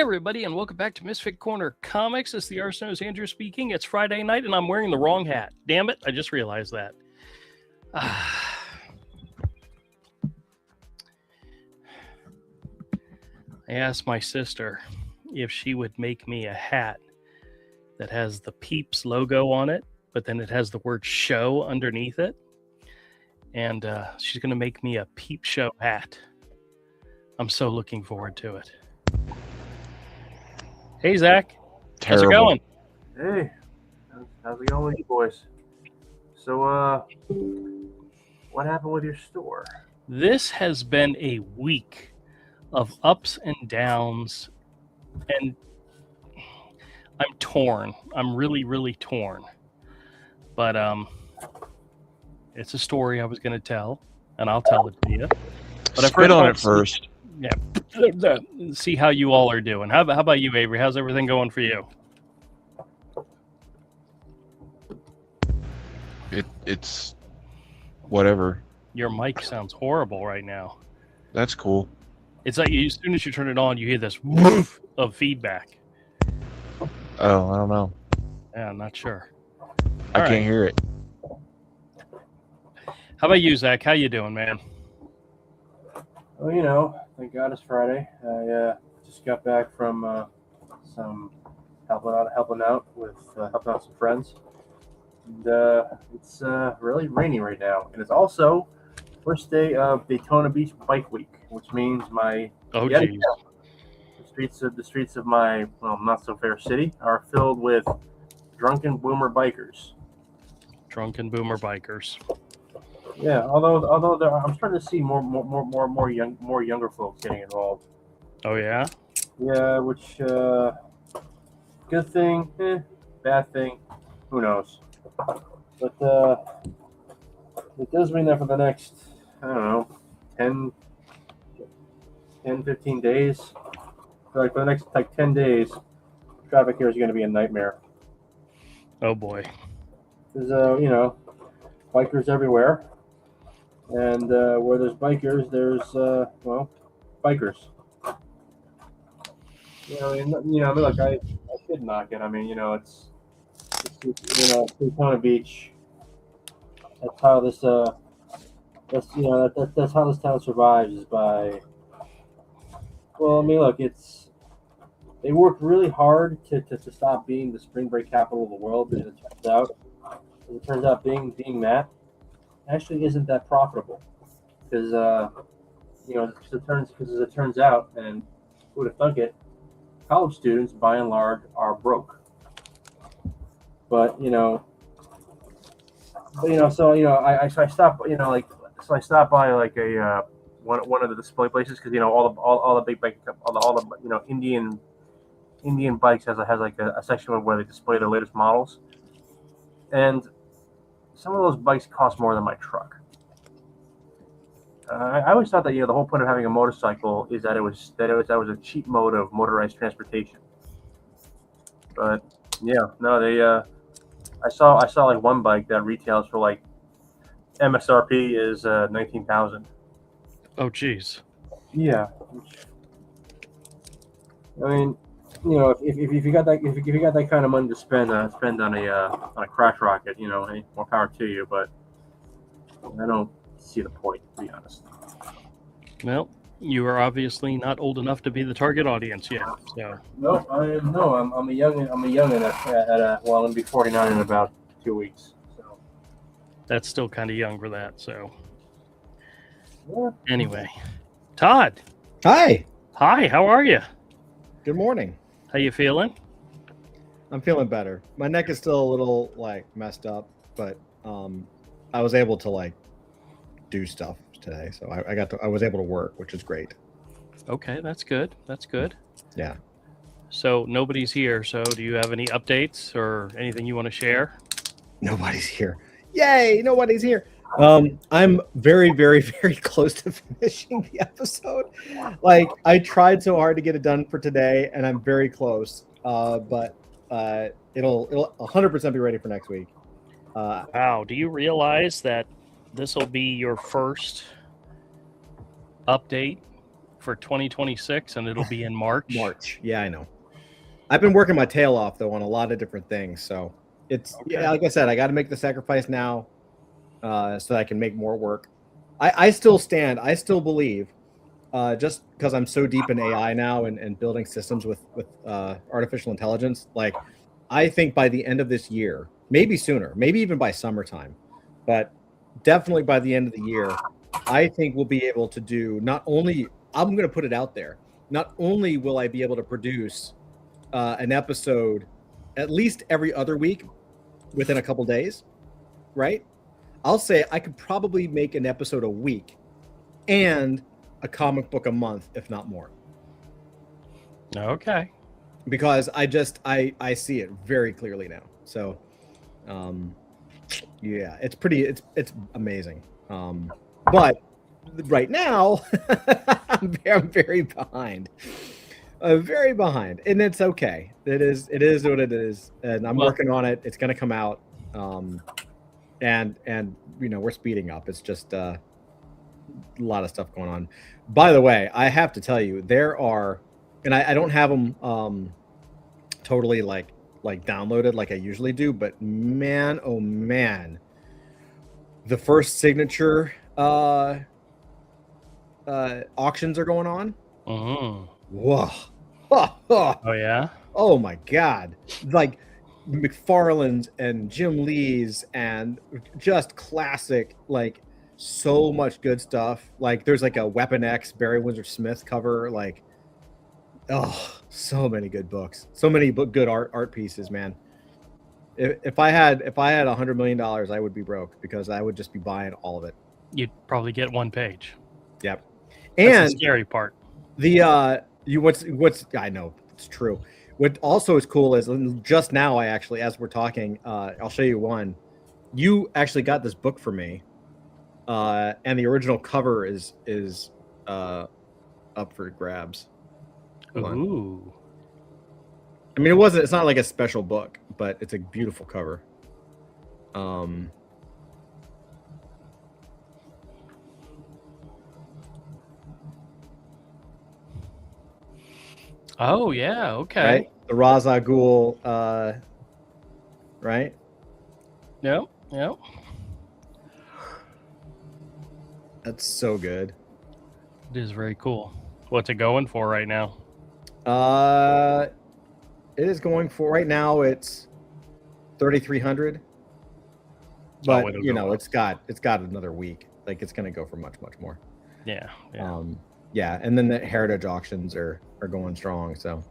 everybody, and welcome back to Misfit Corner Comics. It's the Arsenos Andrew speaking. It's Friday night, and I'm wearing the wrong hat. Damn it, I just realized that. I asked my sister if she would make me a hat that has the Peeps logo on it, but then it has the word show underneath it. And she's going to make me a Peep Show hat. I'm so looking forward to it. Hey, Zach. Terrible. How's it going? Hey, how's it going with you boys? So, what happened with your store? This has been a week of ups and downs, and I'm torn. I'm really, really torn. But it's a story I was going to tell, and I'll tell it to you. But Spit on it first. Yeah. See how you all are doing. How about you, Avery? How's everything going for you? It's whatever. Your mic sounds horrible right now. That's cool. It's like as soon as you turn it on, you hear this woof of feedback. Oh, I don't know. Yeah, I'm not sure. I can't hear it. How about you, Zach? How you doing, man? Well, you know, thank God it's Friday. I just got back from some helping out with helping out some friends. And it's really rainy right now, and it's also first day of Daytona Beach Bike Week, which means the streets of my not so fair city are filled with drunken boomer bikers. Drunken boomer bikers. Yeah, although I'm starting to see more younger folks getting involved. Oh yeah. Yeah, which good thing, bad thing, who knows? But it does mean that for the next, I don't know, 15 days, for the next 10 days, traffic here is going to be a nightmare. Oh boy. There's bikers everywhere, and where there's bikers, there's bikers. Look, I could knock it. I mean, it's Daytona Beach. That's how this that's how this town survives, is by. Well, I mean, look, they worked really hard to stop being the spring break capital of the world, and it turns out being that actually isn't that profitable, because as it turns out, and who would have thunk it, college students by and large are broke. But I stopped by like a one of the display places, because all the big bike, all the Indian bikes has like a section where they display their latest models, and some of those bikes cost more than my truck. I always thought that the whole point of having a motorcycle is that it was a cheap mode of motorized transportation. But I saw like one bike that retails for like MSRP is $19,000. Oh geez. Yeah. I mean, if you got that kind of money to spend on a crash rocket, hey, more power to you. But I don't see the point, to be honest. Well, you are obviously not old enough to be the target audience yet. So. No, I'm a youngin I'm going to be 49 in about 2 weeks. So. That's still kind of young for that. So. Yeah. Anyway, Todd. Hi. Hi. How are you? Good morning. How you feeling? I'm feeling better. My neck is still a little messed up, but I was able to do stuff today, so I was able to work, which is great. Okay, that's good. That's good. Yeah. So nobody's here. So do you have any updates or anything you want to share? Nobody's here. Yay! Nobody's here. I'm very, very, very close to finishing the episode. I tried so hard to get it done for today, and I'm very close. But it'll 100% be ready for next week. Wow. Do you realize that this will be your first update for 2026, and it'll be in March. March. Yeah, I know. I've been working my tail off though on a lot of different things, so it's Okay. like I said, I got to make the sacrifice now, so that I can make more work. I still stand. I still believe, just because I'm so deep in AI now and building systems with artificial intelligence. Like, I think by the end of this year, maybe sooner, maybe even by summertime, but definitely by the end of the year, I think we'll be able to do not only. I'm going to put it out there. Not only will I be able to produce an episode at least every other week within a couple days, right? I'll say I could probably make an episode a week and a comic book a month, if not more. Okay. Because I see it very clearly now. So yeah, it's amazing. But right now I'm very behind. Very behind, and it's okay. It is what it is, and I'm working on it. It's going to come out, and we're speeding up. It's just a lot of stuff going on. By the way, I have to tell you, there are, and I don't have them totally like downloaded like I usually do, but man, oh man, the first signature auctions are going on. Mm-hmm. Whoa. Oh yeah. Oh my God. Like McFarlane's and Jim Lee's and just classic, like so much good stuff. Like there's like a Weapon X Barry Windsor Smith cover. Like, oh, so many good books. So many good art pieces, man. If I had $100 million, I would be broke because I would just be buying all of it. You'd probably get one page. Yep. That's And the scary part. What's I know it's true. What also is cool is just now I actually, as we're talking, I'll show you one. You actually got this book for me, and the original cover is up for grabs. Ooh. I mean, it's not like a special book, but it's a beautiful cover. Oh yeah, okay. Right? The Ra's al Ghul, right? Yep, yep. That's so good. It is very cool. What's it going for right now? It is going for right now. It's 3,300. But it's got another week. Like it's going to go for much more. Yeah. Yeah, and then the Heritage auctions are going strong. So,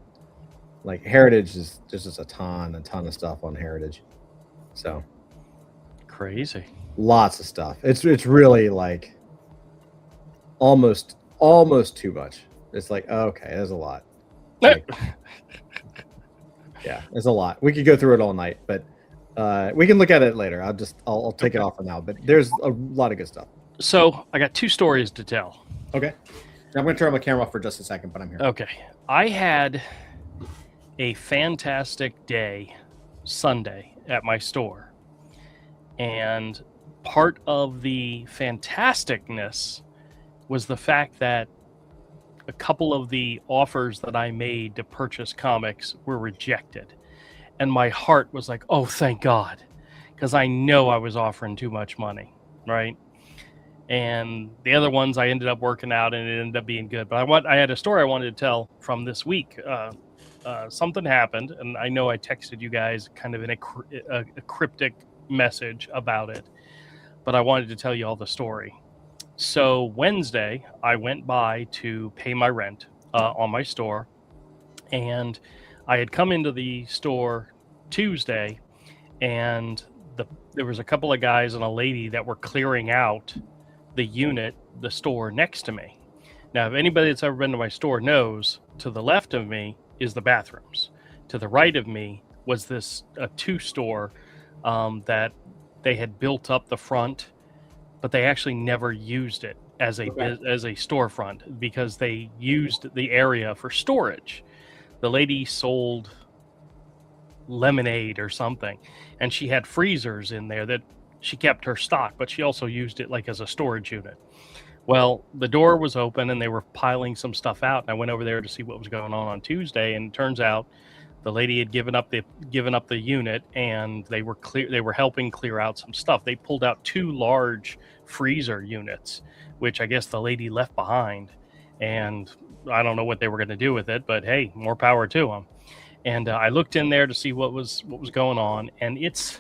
like Heritage is just a ton of stuff on Heritage. So crazy. Lots of stuff. It's really like almost too much. It's like, okay, there's a lot. Like, yeah, there's a lot. We could go through it all night, but we can look at it later. I'll take it off for now. But there's a lot of good stuff. So I got two stories to tell. Okay. I'm going to turn my camera off for just a second, but I'm here. Okay. I had a fantastic day Sunday at my store. And part of the fantasticness was the fact that a couple of the offers that I made to purchase comics were rejected. And my heart was like, oh, thank God. Because I know I was offering too much money, right? And the other ones I ended up working out and it ended up being good. But I had a story I wanted to tell from this week. Something happened, and I know I texted you guys kind of in a cryptic message about it. But I wanted to tell you all the story. So Wednesday, I went by to pay my rent on my store. And I had come into the store Tuesday, and there was a couple of guys and a lady that were clearing out the store next to me. Now, if anybody that's ever been to my store knows, to the left of me is the bathrooms. To the right of me was a two-store that they had built up the front, but they actually never used it as a storefront because they used the area for storage. The lady sold lemonade or something, and she had freezers in there that she kept her stock, but she also used it like as a storage unit. Well, the door was open and they were piling some stuff out, and I went over there to see what was going on Tuesday, and it turns out the lady had given up the unit, and they were helping clear out some stuff. They pulled out 2 large freezer units, which I guess the lady left behind, and I don't know what they were going to do with it, but hey, more power to them. And I looked in there to see what was going on, and it's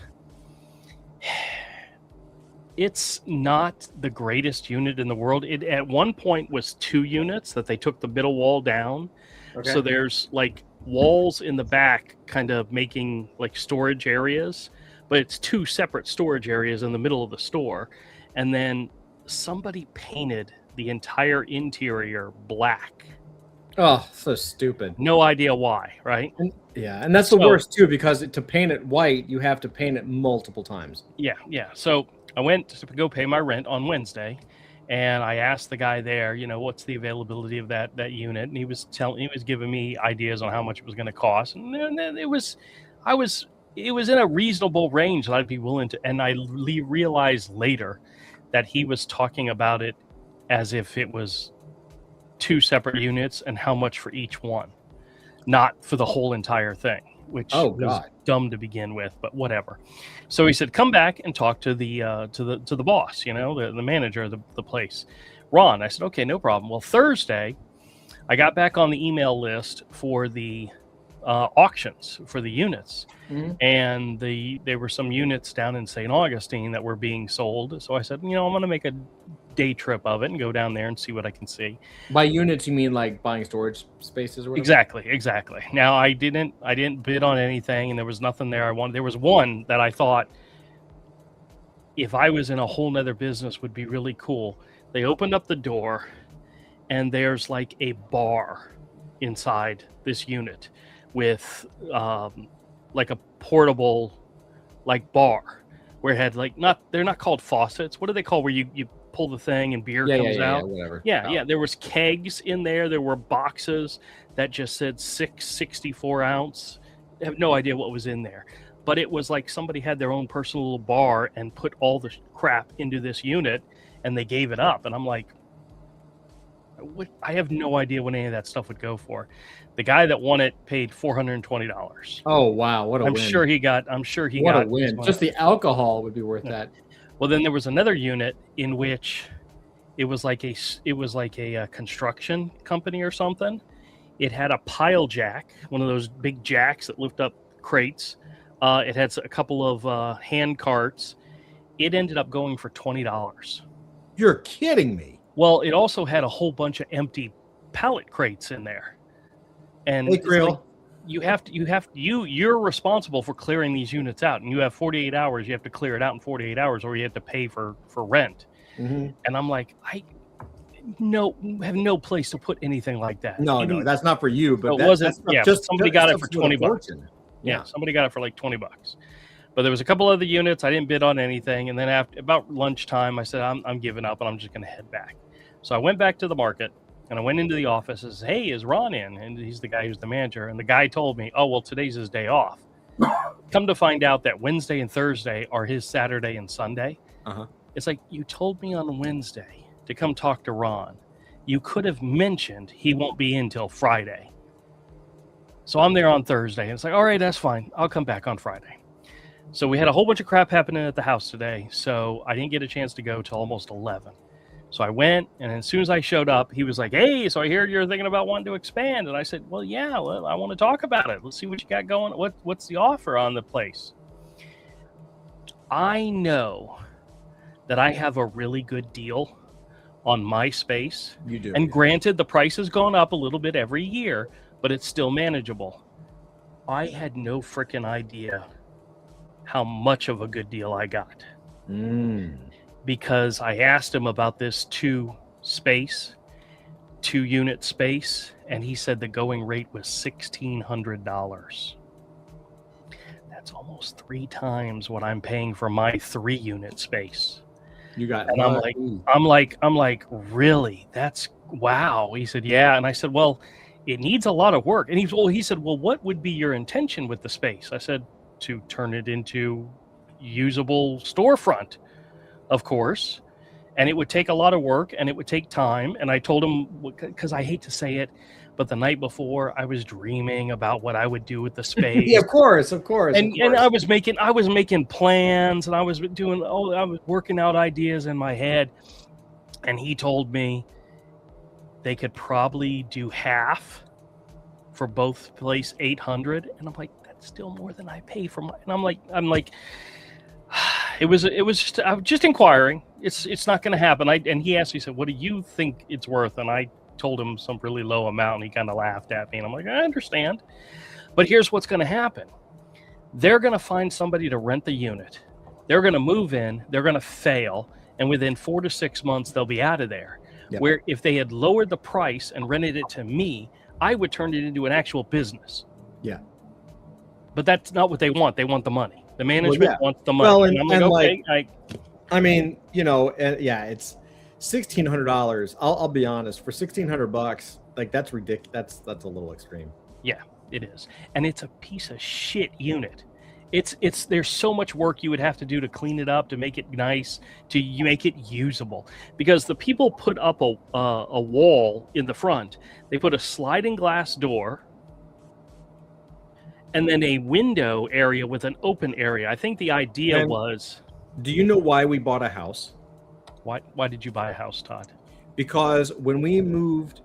not the greatest unit in the world. It at one point was 2 units that they took the middle wall down. Okay. So there's like walls in the back kind of making like storage areas, but it's 2 separate storage areas in the middle of the store. And then somebody painted the entire interior black. Oh, so stupid. No idea why, right? And that's the worst too, because to paint it white, you have to paint it multiple times. Yeah. So I went to go pay my rent on Wednesday, and I asked the guy there, what's the availability of that unit, and he was giving me ideas on how much it was going to cost, and then it was in a reasonable range that I'd be willing to. And I realized later that he was talking about it as if it was 2 separate units and how much for each one, not for the whole entire thing, which was dumb to begin with, but whatever. So he said, come back and talk to the boss, the manager of the place, Ron. I said, okay, no problem. Well, Thursday, I got back on the email list for the auctions for the units, and there were some units down in St. Augustine that were being sold. So I said, I'm going to make a day trip of it and go down there and see what I can see. By units, you mean like buying storage spaces or Exactly. whatever? Now I didn't bid on anything, and there was nothing there I wanted. There was one that I thought, if I was in a whole nother business, would be really cool. They opened up the door, and there's like a bar inside this unit with like a portable like bar where it had like they're not called faucets. What are they called where you pull the thing and beer comes out? Whatever. Yeah. There was kegs in there. There were boxes that just said 664 ounce. I have no idea what was in there, but it was like somebody had their own personal little bar and put all the crap into this unit, and they gave it up. And I'm like, I have no idea what any of that stuff would go for. The guy that won it paid $420. Oh wow, what a win! I'm sure he got a win. Just the alcohol would be worth that. Well, then there was another unit in which it was like a construction company or something. It had a pile jack, one of those big jacks that lift up crates. It had a couple of hand carts. It ended up going for $20. You're kidding me. Well, it also had a whole bunch of empty pallet crates in there. And you're responsible for clearing these units out, and you have 48 hours. You have to clear it out in 48 hours, or you have to pay for rent. Mm-hmm. And I'm like, I have no place to put anything like that. No, that's not for you. But it wasn't. Yeah, somebody got it for $20. Yeah, somebody got it for like $20. But there was a couple other units. I didn't bid on anything, and then after about lunchtime, I said, I'm giving up, and I'm just going to head back. So I went back to the market. And I went into the office and said, hey, is Ron in? And he's the guy who's the manager. And the guy told me, oh, well, today's his day off. Come to find out that Wednesday and Thursday are his Saturday and Sunday. Uh-huh. It's like, you told me on Wednesday to come talk to Ron. You could have mentioned he won't be in till Friday. So I'm there on Thursday. And it's like, all right, that's fine. I'll come back on Friday. So we had a whole bunch of crap happening at the house today. So I didn't get a chance to go till almost 11. So I went, and as soon as I showed up, he was like, hey, so I hear you're thinking about wanting to expand. And I said, well, yeah, I want to talk about it. Let's see what you got going. What's the offer on the place? I know that I have a really good deal on my space. You do. And granted, the price has gone up a little bit every year, but it's still manageable. I had no freaking idea how much of a good deal I got. Because I asked him about this 2-unit space, and he said the going rate was $1,600. That's almost 3 times what I'm paying for my 3-unit space. You got, and I'm like, really? That's wow. He said, yeah. And I said, well, it needs a lot of work. And he said, well, what would be your intention with the space? I said, to turn it into usable storefront, of course. And it would take a lot of work and it would take time. And I told him, because I hate to say it, but the night before I was dreaming about what I would do with the space. Yeah, of course. And I was making plans, and I was working out ideas in my head. And he told me they could probably do half for both place, 800. And I'm like, that's still more than I pay for my. And I'm like, it was just, I was just inquiring. It's not going to happen. And he asked me, he said, what do you think it's worth? And I told him some really low amount, and he kind of laughed at me. And I'm like, I understand. But here's what's going to happen. They're going to find somebody to rent the unit. They're going to move in. They're going to fail. And within 4 to 6 months, they'll be out of there. Yep. Where if they had lowered the price and rented it to me, I would turn it into an actual business. Yeah. But that's not what they want. They want the money. The management wants the money. Well, and I'm like, okay. I mean, it's $1,600. I'll be honest. For $1,600, like that's ridiculous. That's a little extreme. Yeah, it is, and it's a piece of shit unit. It's there's so much work you would have to do to clean it up, to make it nice, to make it usable. Because the people put up a wall in the front. They put a sliding glass door, and then a window area with an open area. I think the idea was. Do you know why we bought a house? Why did you buy a house, Todd? Because when we moved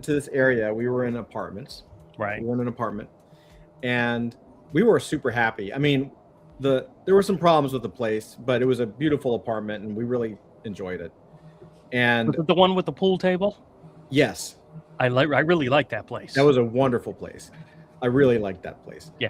to this area, we were in apartments. Right. We were in an apartment, and we were super happy. I mean, there were some problems with the place, but it was a beautiful apartment, and we really enjoyed it. And was it the one with the pool table? Yes. I really like that place. That was a wonderful place. I really liked that place. Yeah.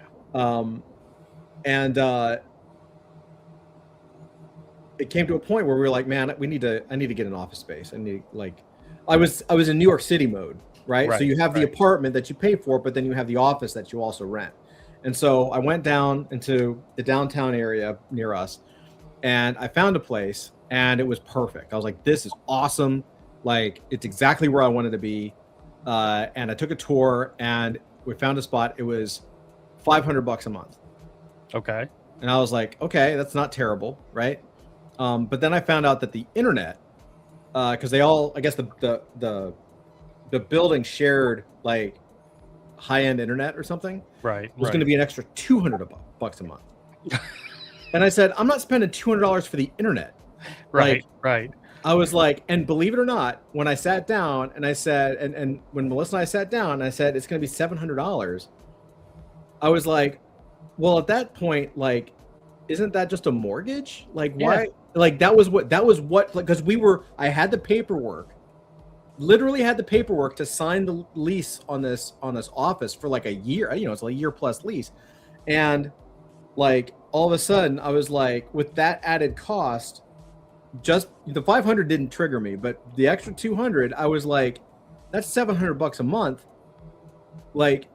It came to a point where we were like, man, I need to get an office space. I was in New York City mode, right? So you have the apartment that you pay for, but then you have the office that you also rent. And so I went down into the downtown area near us, and I found a place, and it was perfect. I was like, this is awesome. Like, it's exactly where I wanted to be. And I took a tour, and we found a spot. It was $500 a month. Okay. And I was like, okay, that's not terrible, right? But then I found out that the internet, because they all, I guess the building shared like high-end internet or something. Right. It was going to be an extra $200 a month. And I said, I'm not spending $200 for the internet. Right. Like, right. I was like, and believe it or not, when I sat down and I said, and when Melissa and I sat down and I said, it's going to be $700. I was like, well, at that point, like, isn't that just a mortgage? Like, why? Like, that was what, because I had the paperwork, literally had the paperwork to sign the lease on this office for like a year. It's like a year plus lease. And like, all of a sudden I was like, with that added cost, just the 500 didn't trigger me, but the extra 200, I was like, that's $700 a month. Like,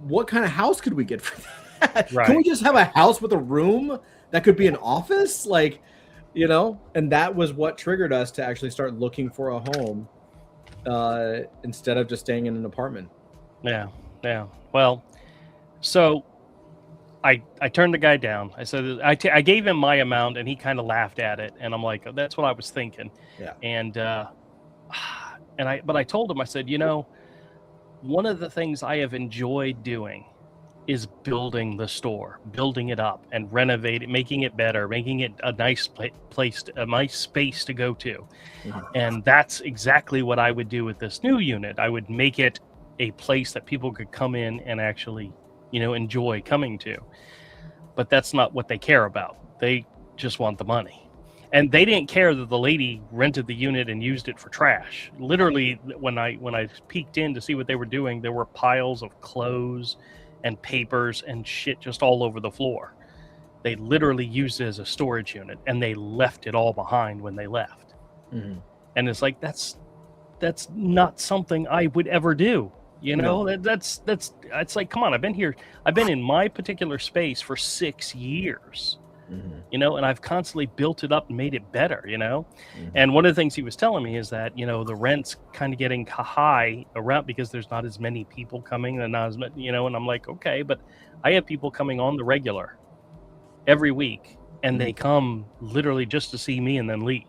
what kind of house could we get for that? Right. Can we just have a house with a room that could be an office? Like, and that was what triggered us to actually start looking for a home instead of just staying in an apartment. Yeah. Well, so I turned the guy down. I said, I gave him my amount, and he kind of laughed at it. And I'm like, that's what I was thinking. Yeah. And I told him, I said, one of the things I have enjoyed doing is building the store, building it up and renovate it, making it better, making it a nice place, a nice space to go to. Mm-hmm. And that's exactly what I would do with this new unit. I would make it a place that people could come in and actually, enjoy coming to. But that's not what they care about. They just want the money. And they didn't care that the lady rented the unit and used it for trash. Literally, when I peeked in to see what they were doing, there were piles of clothes and papers and shit just all over the floor. They literally used it as a storage unit, and they left it all behind when they left. Mm-hmm. And it's like, that's not something I would ever do. No. That's it's like, come on, I've been in my particular space for 6 years. Mm-hmm. And I've constantly built it up and made it better, Mm-hmm. And one of the things he was telling me is that, the rent's kind of getting high around because there's not as many people coming and not as much, and I'm like, okay, but I have people coming on the regular every week, and they come literally just to see me and then leave.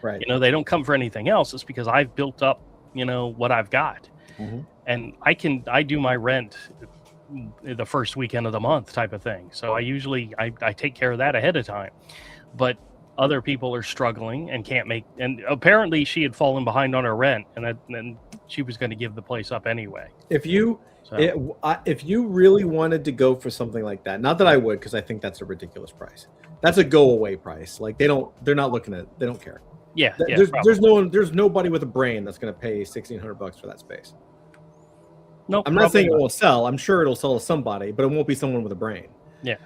Right. You know, they don't come for anything else. It's because I've built up, you know, what I've got. Mhm. And I do my rent the first weekend of the month type of thing. So I take care of that ahead of time. But other people are struggling and can't make, and apparently she had fallen behind on her rent, and she was going to give the place up anyway. If you So if you really wanted to go for something like that, not that I would, because I think that's a ridiculous price. That's a go away price. Like they're not looking at, they don't care. yeah, There's nobody with a brain that's going to pay $1,600 for that space. nope, I'm not saying it probably won't sell. I'm sure it'll sell to somebody, but it won't be someone with a brain. Yeah.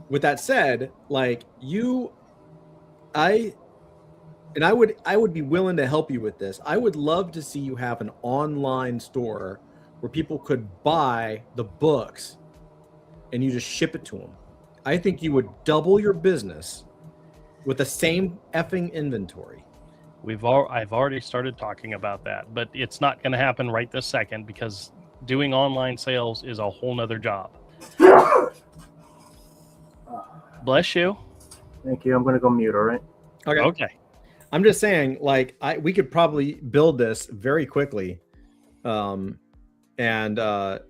With that said, like I would be willing to help you with this. I would love to see you have an online store where people could buy the books and you just ship it to them. I think you would double your business with the same effing inventory. I've already started talking about that, but it's not going to happen right this second because doing online sales is a whole nother job. Bless you. Thank you. I'm going to go mute. All right. Okay. I'm just saying, like, we could probably build this very quickly, and it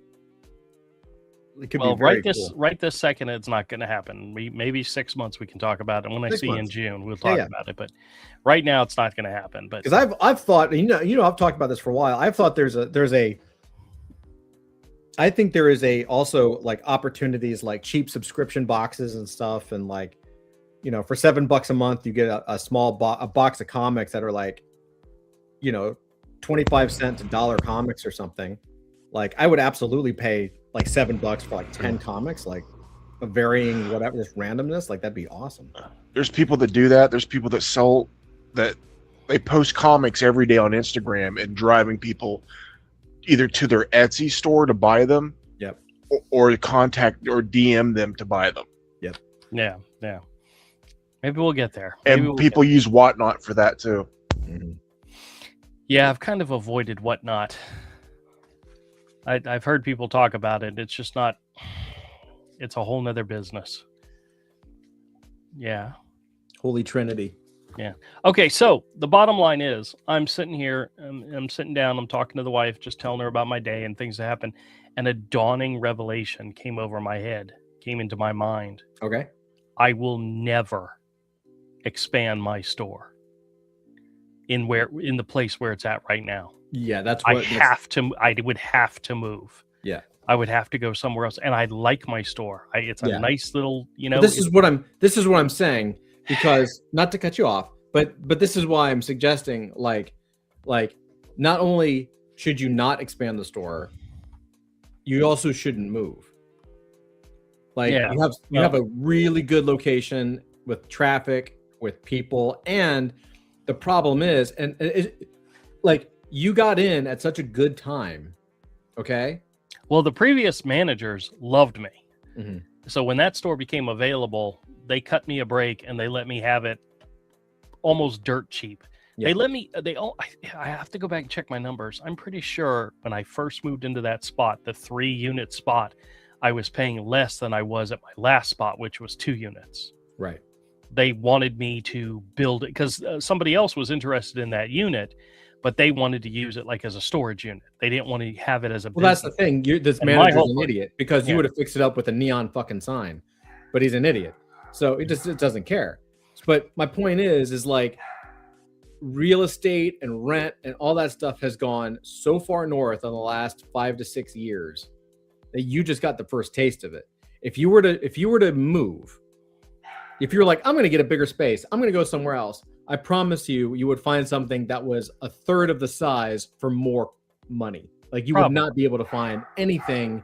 could Well, be very cool. right this second, it's not going to happen. Maybe 6 months we can talk about it. When I 6 see you in months. June, we'll talk Yeah. about it. But right now, it's not going to happen. But Because I've thought, you know I've talked about this for a while. I've thought I think there is also like opportunities like cheap subscription boxes and stuff, and like, you know, for $7 a month you get a small box of comics that are like, you know, 25 cents $1 comics or something. Like I would absolutely pay like $7 for like 10 comics, like a varying whatever, just randomness. Like that'd be awesome. There's people that do that. There's people that sell that. They post comics every day on Instagram and driving people either to their Etsy store to buy them, Yep, or contact or DM them to buy them. yeah. Maybe we'll get there. And people use Whatnot for that too. Mhm. Yeah, I've kind of avoided Whatnot. I've heard people talk about it. It's just not. It's a whole nother business. Yeah. Holy Trinity. Okay, so the bottom line is I'm sitting here, I'm sitting down, I'm talking to the wife, just telling her about my day and things that happen, and a dawning revelation came over my head, came into my mind. Okay. I will never expand my store in the place where it's at right now. Yeah, that's I what would have to move. Yeah. I would have to go somewhere else, and I like my store. It's a Yeah. nice little, you know. But this is what I'm saying, because not to cut you off, but this is why I'm suggesting like not only should you not expand the store, you also shouldn't move. Like Yeah. you have a really good location with traffic, with people, and the problem is, and like you got in at such a good time, okay? Well, the previous managers loved me. Mhm. So when that store became available, they cut me a break and they let me have it almost dirt cheap. Yeah. They let me, I have to go back and check my numbers. I'm pretty sure when I first moved into that spot, the 3-unit spot, I was paying less than I was at my last spot, which was 2 units. Right. They wanted me to build it because somebody else was interested in that unit, but they wanted to use it like as a storage unit. They didn't want to have it as a Well, that's the business. thing. This And my manager's whole an point- idiot, because you Yeah. would have fixed it up with a neon fucking sign, but he's an idiot. So it doesn't care. But my point is like real estate and rent and all that stuff has gone so far north in the last 5 to 6 years that you just got the first taste of it. If you were to move, if you're like, I'm going to get a bigger space, I'm going to go somewhere else, I promise you would find something that was a third of the size for more money. Like you would Probably. not be able to find anything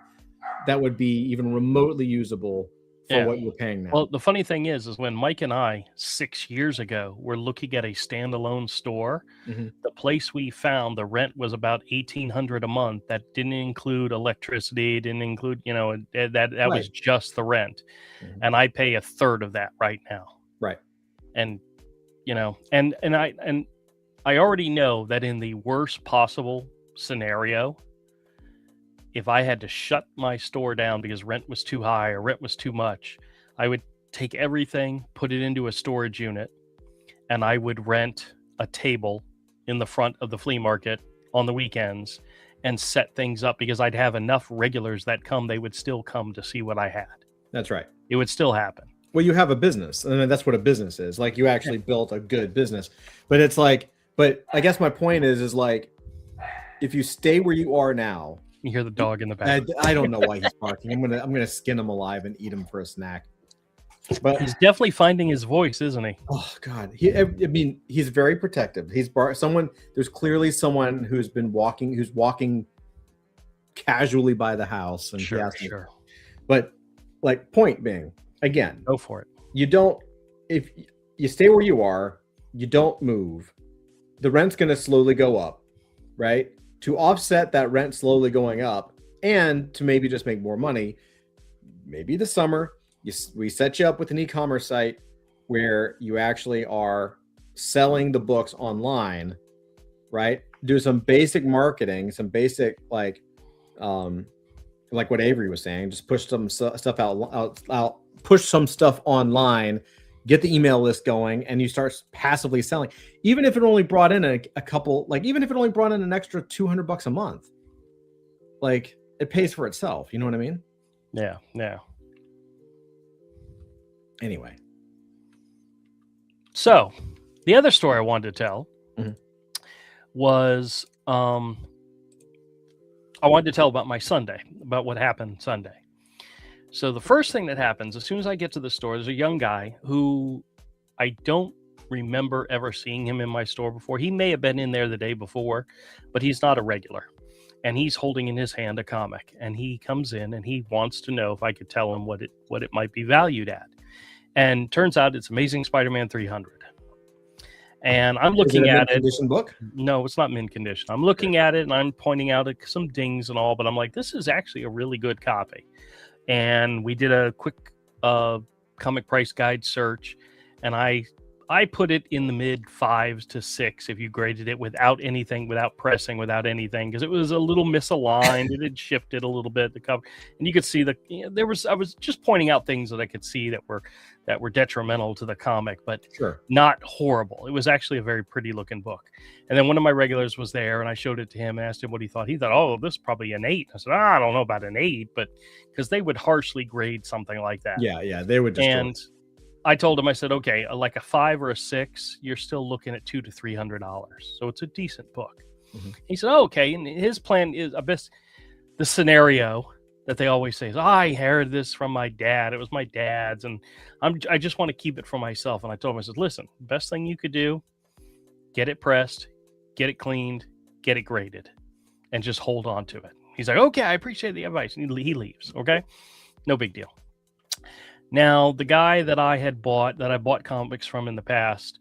that would be even remotely usable for Yeah. what you're paying now. Well, the funny thing is when Mike and I 6 years ago were looking at a standalone store, Mhm. the place we found, the rent was about $1,800 a month. That didn't include electricity, didn't include, that was Right. just the rent. Mhm. And I pay a third of that right now. Right. And and I already know that in the worst possible scenario, if I had to shut my store down because rent was too high or rent was too much, I would take everything, put it into a storage unit, and I would rent a table in the front of the flea market on the weekends and set things up because I'd have enough regulars that come, they would still come to see what I had. That's right. It would still happen. Well, you have a business. I mean, that's what a business is. Like, you actually built a good business. But it's like, but I guess my point is like, if you stay where you are now, You hear the dog in the back. I don't know why he's barking. I'm gonna skin him alive and eat him for a snack. But He's definitely finding his voice, isn't he? oh god, I mean, he's very protective. There's clearly someone who's walking casually by the house, and he Sure, has to- sure. But like, point being, again, Go for it. if you stay where you are, you don't move, the rent's going to slowly go up, right? To offset that rent slowly going up and to maybe just make more money, maybe this summer, we set you up with an e-commerce site where you actually are selling the books online, right? Do some basic marketing, some basic like what Avery was saying, just push some stuff out, push some stuff online, get the email list going, and you start passively selling. Even if it only brought in a couple, like even if it only brought in an extra $200 a month, like it pays for itself. You know what I mean? Yeah, yeah. Anyway. So, the other story I wanted to tell Mhm. was I wanted to tell about my Sunday, about what happened Sunday. So the first thing that happens, as soon as I get to the store, there's a young guy who I don't remember ever seeing him in my store before. He may have been in there the day before, but he's not a regular. And he's holding in his hand a comic, and he comes in and he wants to know if I could tell him what it might be valued at. And turns out it's Amazing Spider-Man 300. And I'm looking at it. Condition book? No, it's not mint condition. I'm looking at it and I'm pointing out some dings and all, but I'm like, this is actually a really good copy. And we did a quick comic price guide search, and I put it in the mid 5s to 6 if you graded it without anything, without pressing, without anything, because it was a little misaligned. It had shifted a little bit, the cover, and you could see I was just pointing out things that I could see that were detrimental to the comic, but Sure. not horrible. It was actually a very pretty looking book. And then one of my regulars was there, and I showed it to him, asked him what he thought. He thought, oh, this is probably an 8. I said, I don't know about an 8, but because they would harshly grade something like that. Yeah, they would just. And I told him, I said, okay, like a 5 or a 6, you're still looking at $200 to $300. So it's a decent book. Mhm. He said, oh, okay. And his plan is, I guess, the scenario that they always say is, I inherited this from my dad. It was my dad's, and I just want to keep it for myself. And I told him, I said, listen, best thing you could do, get it pressed, get it cleaned, get it graded, and just hold on to it. He's like, okay, I appreciate the advice. And he leaves. Okay. No big deal. Now, the guy that I bought comics from in the past,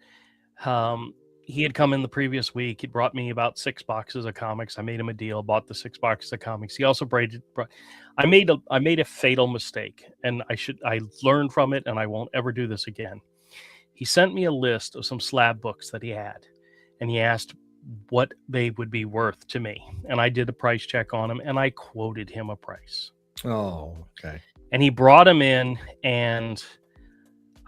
he had come in the previous week. He brought me about 6 boxes of comics. I made him a deal, bought the 6 boxes of comics. He also I made a fatal mistake, and I learned from it, and I won't ever do this again. He sent me a list of some slab books that he had, and he asked what they would be worth to me. And I did a price check on them, and I quoted him a price. Oh, okay. And he brought them in, and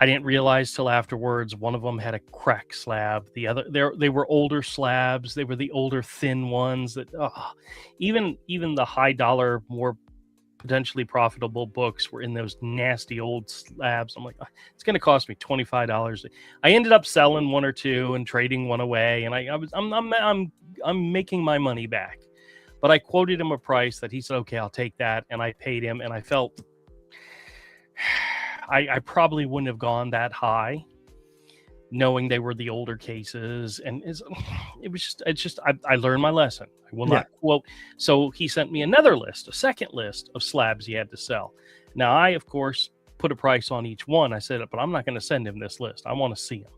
I didn't realize till afterwards one of them had a crack slab. The other, they were older slabs. They were the older thin ones that even the high dollar, more potentially profitable books were in those nasty old slabs. I'm like, it's going to cost me $25. I ended up selling 1 or 2 and trading one away, and I'm making my money back. But I quoted him a price that he said, okay, I'll take that, and I paid him, and I felt I probably wouldn't have gone that high, knowing they were the older cases, and I learned my lesson. I will not quote. So he sent me a second list of slabs he had to sell. Now I, of course, put a price on each one. I said, but I'm not going to send him this list. I want to see him.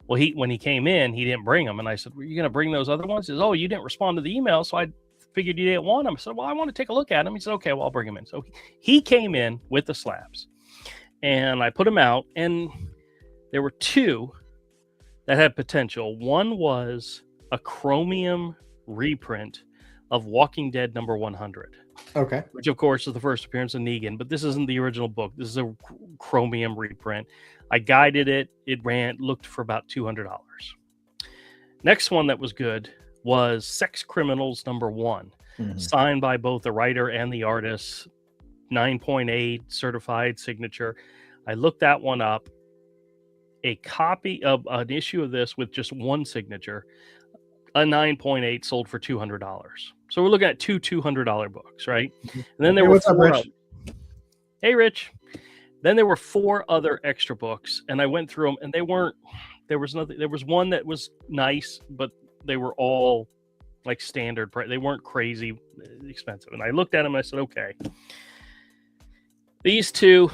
Well, when he came in, he didn't bring them, and I said, "Were you going to bring those other ones?" He says, "Oh, you didn't respond to the email, so I figured you didn't want them." I said, "Well, I want to take a look at them." He said, "Okay, well, I'll bring them in." So he came in with the slabs, and I put them out, and there were 2 that had potential. One was a chromium reprint of Walking Dead number 100, Okay. which of course is the first appearance of Negan, but this isn't the original book. This is a Chromium reprint. I guided it. It looked for about $200. Next one that was good was Sex Criminals number 1, signed by both the writer and the artist, 9.8 certified signature. I looked that one up. A copy of an issue of this with just one signature, a 9.8 sold for $200. So we're looking at two $200 books, right? And then there Hey, were what's up, four. Rich? Hey, Rich. Then there were 4 other extra books, and I went through them, and they weren't. There was nothing. There was one that was nice, but they were all like standard price. They weren't crazy expensive. And I looked at them, and I said, okay, these 2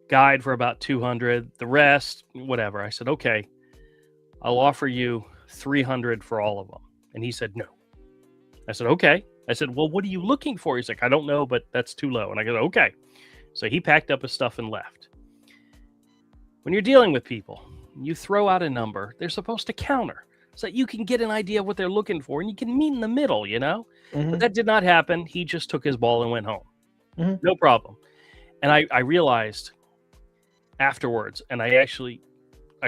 guide for about $200. The rest, whatever. I said, okay, I'll offer you $300 for all of them. And he said, no. I said, okay. I said, well, what are you looking for? He's like, I don't know, but that's too low. And I go, okay. So he packed up his stuff and left. When you're dealing with people, you throw out a number, they're supposed to counter so that you can get an idea of what they're looking for and you can meet in the middle, you know? But that did not happen. He just took his ball and went home. No problem. And I realized afterwards, and I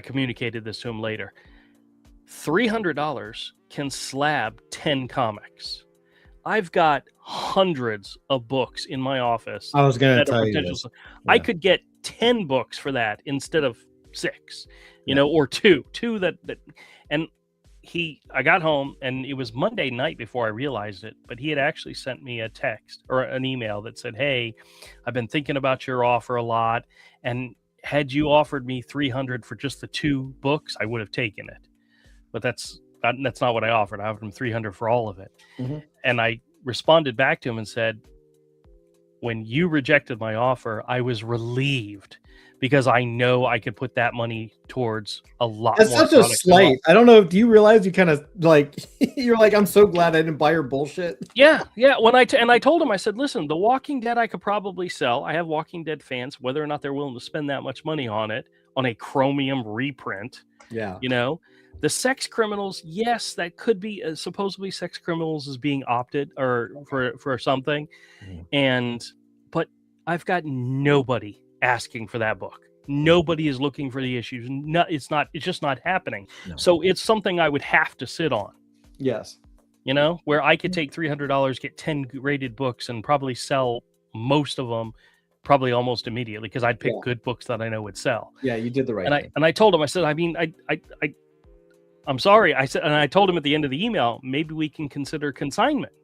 communicated this to him later, $300 can slab 10 comics. I've got hundreds of books in my office. I was going to that are tell you potential. this. I Yeah. could get 10 books for that instead of 6, you know, or two that, and I got home and it was Monday night before I realized it, but he had actually sent me a text or an email that said, hey, I've been thinking about your offer a lot. And had you offered me $300 for just the 2 books, I would have taken it. But that's not what I offered. I offered him $300 for all of it. And I responded back to him and said, when you rejected my offer, I was relieved because I know I could put that money towards a lot That's more. such a products than slight. I don't know. Do you realize you kind of like, you're like, I'm so glad I didn't buy your bullshit. Yeah. When I told him, I said, listen, The Walking Dead I could probably sell. I have Walking Dead fans, whether or not they're willing to spend that much money on it, on a Chromium reprint. Yeah. You know, the Sex Criminals, yes, that could be supposedly Sex Criminals is being opted or for something, but I've got nobody asking for that book. Nobody is looking for the issues. No, it's just not happening. No. So it's something I would have to sit on. Yes. You know, where I could take $300, get 10 rated books, and probably sell most of them, probably almost immediately, because I'd pick good books that I know would sell. Yeah, you did the right thing. And I told him, I said, I mean, I'm sorry. I said, and I told him at the end of the email, maybe we can consider consignment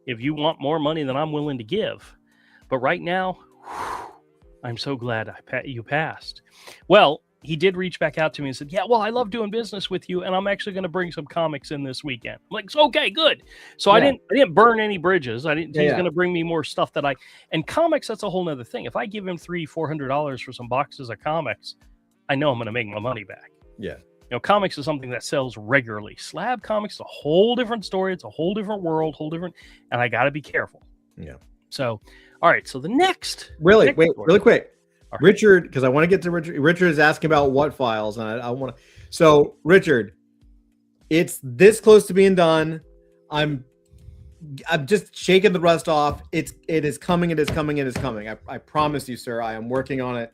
if you want more money than I'm willing to give. But right now, I'm so glad you passed. Well, he did reach back out to me and said, yeah, well, I love doing business with you, and I'm actually going to bring some comics in this weekend. I'm like, okay, good. So I didn't burn any bridges. He's going to bring me more stuff and comics, that's a whole nother thing. If I give him $300-$400 for some boxes of comics, I know I'm going to make my money back. Yeah. You know, comics is something that sells regularly. Slab comics is a whole different story. It's a whole different world, and I got to be careful. Yeah. So, all right. So the next. Really story. quick. All right. Richard, because I want to get to Richard. Richard is asking about what files, and I want to. So, Richard, it's this close to being done. I'm just shaking the rust off. It is coming. It is coming. It is coming. I promise you, sir. I am working on it.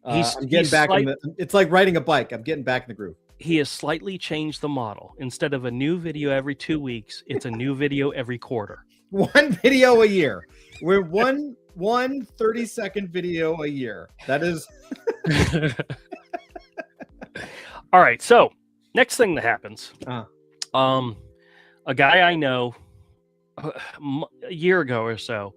I'm getting back in the. It's like riding a bike. I'm getting back in the groove. He has slightly changed the model. Instead of a new video every 2 weeks, it's a new video every quarter. One video a year. We're one 30-second video a year. That is. All right. So next thing that happens, Uh-huh. a guy I know a year ago or so,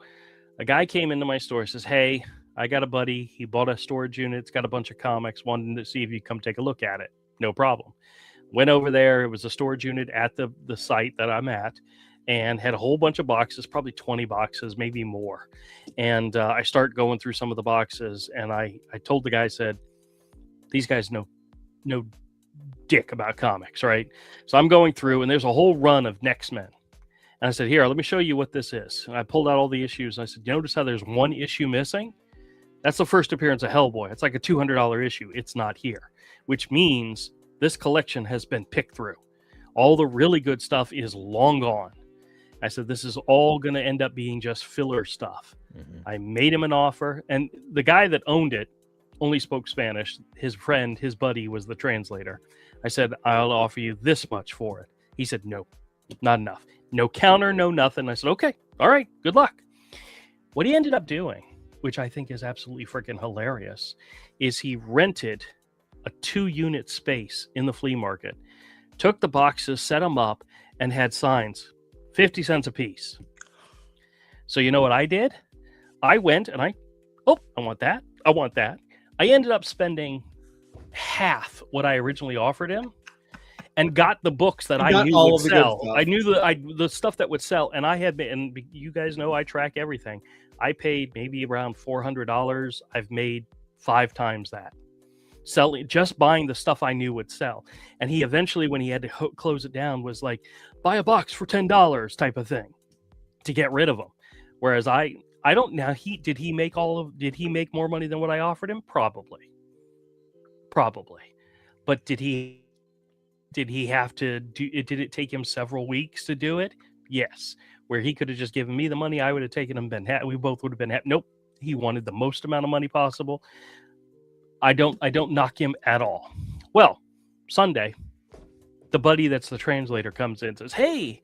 a guy came into my store, says, hey, I got a buddy. He bought a storage unit. It's got a bunch of comics. Wanted to see if you come take a look at it. No problem. Went over there. It was a storage unit at the site that I'm at, and had a whole bunch of boxes, probably 20 boxes, maybe more. And I start going through some of the boxes, and I told the guy, I said, these guys know dick about comics, right? So I'm going through, and there's a whole run of Next Men. And I said, here, let me show you what this is. And I pulled out all the issues. And I said, you notice how there's one issue missing? That's the first appearance of Hellboy. It's like a $200 issue. It's not here, which means this collection has been picked through. All the really good stuff is long gone. I said, this is all going to end up being just filler stuff. I made him an offer, and the guy that owned it only spoke Spanish. His friend, his buddy, was the translator. I said, I'll offer you this much for it. He said, no, not enough. No counter, no nothing. I said, okay, all right, good luck. What he ended up doing, which I think is absolutely freaking hilarious, is he rented a 2-unit space in the flea market, took the boxes, set them up, and had signs, 50 cents a piece. So you know what I did? I went and I want that. I want that. I ended up spending half what I originally offered him and got the books that I knew would sell. I knew the stuff that would sell. And I had been, and you guys know I track everything. I paid maybe around $400. I've made 5 times that. Selling, just buying the stuff I knew would sell. And he eventually, when he had to close it down, was like, buy a box for $10 type of thing to get rid of them. Whereas I don't now. Did he make more money than what I offered him? Probably. But did he have to do it? Did it take him several weeks to do it? Yes. Where he could have just given me the money, I would have taken him. We both would have been happy. Nope. He wanted the most amount of money possible. I don't knock him at all. Well, Sunday, the buddy that's the translator comes in and says, hey,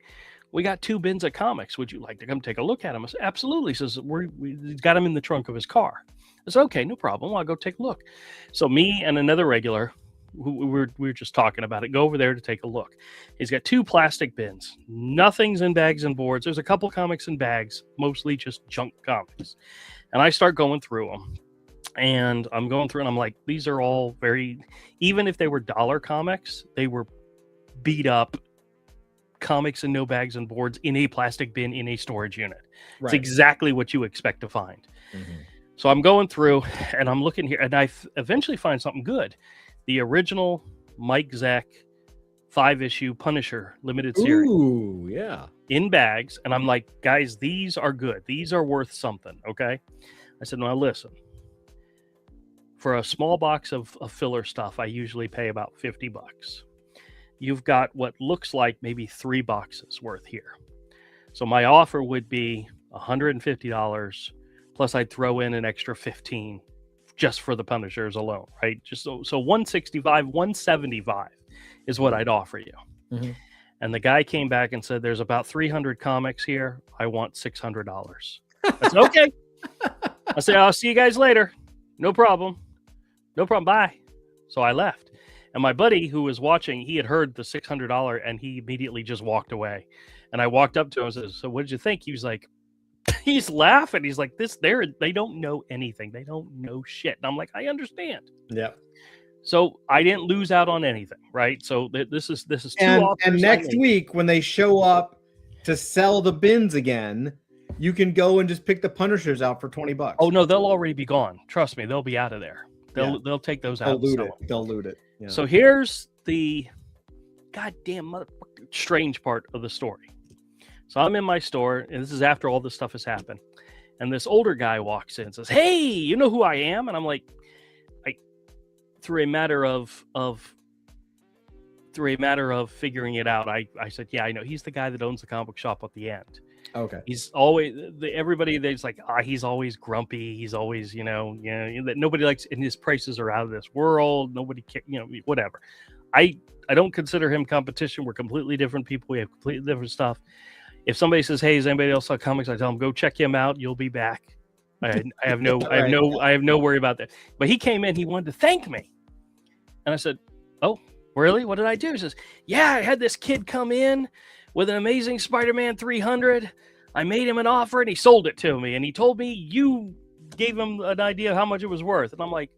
we got 2 bins of comics. Would you like to come take a look at them? I said, absolutely. He says, we got them in the trunk of his car. I said, okay, no problem. I'll go take a look. So me and another regular, we were just talking about it, go over there to take a look. He's got 2 plastic bins. Nothing's in bags and boards. There's a couple comics in bags, mostly just junk comics. And I start going through them. And I'm going through and I'm like, these are all even if they were dollar comics, they were beat up comics and no bags and boards in a plastic bin in a storage unit. Right. It's exactly what you expect to find. So I'm going through and I'm looking here and I eventually find something good. The original Mike Zeck 5-issue Punisher limited series. Ooh, yeah. In bags. And I'm like, guys, these are good. These are worth something. Okay. I said, now listen. For a small box of filler stuff, I usually pay about $50. You've got what looks like maybe 3 boxes worth here. So my offer would be $150, plus I'd throw in an extra $15 just for the Punishers alone, right? Just so $165, $175 is what I'd offer you. And the guy came back and said, there's about 300 comics here. I want $600. I said, okay. I said, I'll see you guys later. No problem. No problem. Bye. So I left. And my buddy who was watching, he had heard the $600 and he immediately just walked away. And I walked up to him and said, so what did you think? He was like, he's laughing. He's like, they don't know anything. They don't know shit. And I'm like, I understand. Yeah. So I didn't lose out on anything, right? So this is 2 offers. And next week when they show up to sell the bins again, you can go and just pick the Punishers out for $20. Oh no, they'll already be gone. Trust me, they'll be out of there. They'll take those out. They'll loot it. Yeah. So here's the goddamn motherfucking strange part of the story. So I'm in my store, and this is after all this stuff has happened. And this older guy walks in and says, hey, you know who I am? And I'm like, through a matter of figuring it out, I said, yeah, I know. He's the guy that owns the comic book shop at the end. Okay. He's always everybody there's like, he's always grumpy. He's always, that nobody likes, and his prices are out of this world. Nobody whatever. I don't consider him competition. We're completely different people. We have completely different stuff. If somebody says, hey, is anybody else on comics? I tell them, go check him out. You'll be back. I have no worry about that. But he came in, he wanted to thank me. And I said, oh, really? What did I do? He says, yeah, I had this kid come in with an Amazing Spider-Man 300. I made him an offer and he sold it to me. And he told me you gave him an idea of how much it was worth. And I'm like,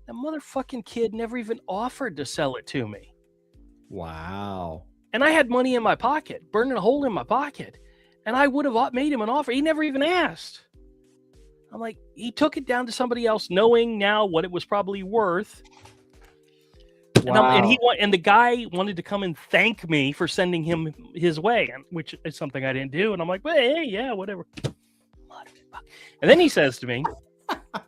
that motherfucking kid never even offered to sell it to me. Wow. And I had money in my pocket, burning a hole in my pocket. And I would have made him an offer. He never even asked. I'm like, he took it down to somebody else, knowing now what it was probably worth. Wow. And the guy wanted to come and thank me for sending him his way, which is something I didn't do. And I'm like, well, hey, yeah, whatever. And then he says to me,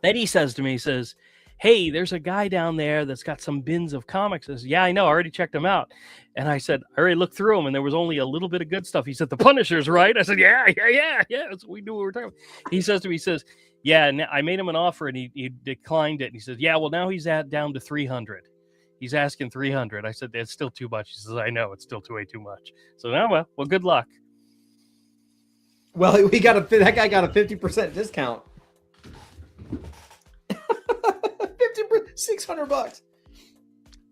he says, hey, there's a guy down there that's got some bins of comics. I said, yeah, I know. I already checked them out. And I said, I already looked through them, and there was only a little bit of good stuff. He said, the Punisher's right. I said, yeah. That's what we knew what we were talking about. He says to me, he says, yeah, and I made him an offer, and he declined it. And he says, yeah, well, now he's down to 300. He's asking 300. I said, that's still too much. He says, I know, it's still way too much. So now, well, good luck. Well, that guy got a 50% discount. 50%, $600.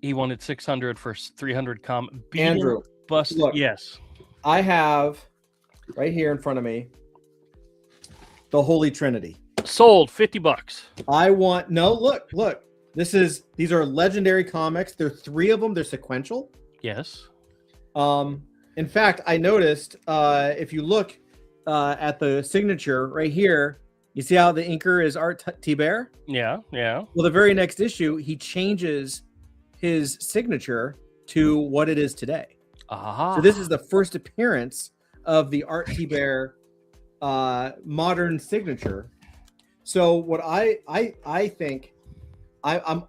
He wanted 600 for 300 Andrew, bust. look. Yes. I have right here in front of me the Holy Trinity. Sold $50. Look. These are legendary comics. There are 3 of them. They're sequential. Yes. In fact, I noticed if you look at the signature right here, you see how the inker is Art Thibert? Yeah. Well, the very next issue, he changes his signature to what it is today. Aha. So this is the first appearance of the Art Thibert modern signature. So what I think, I'm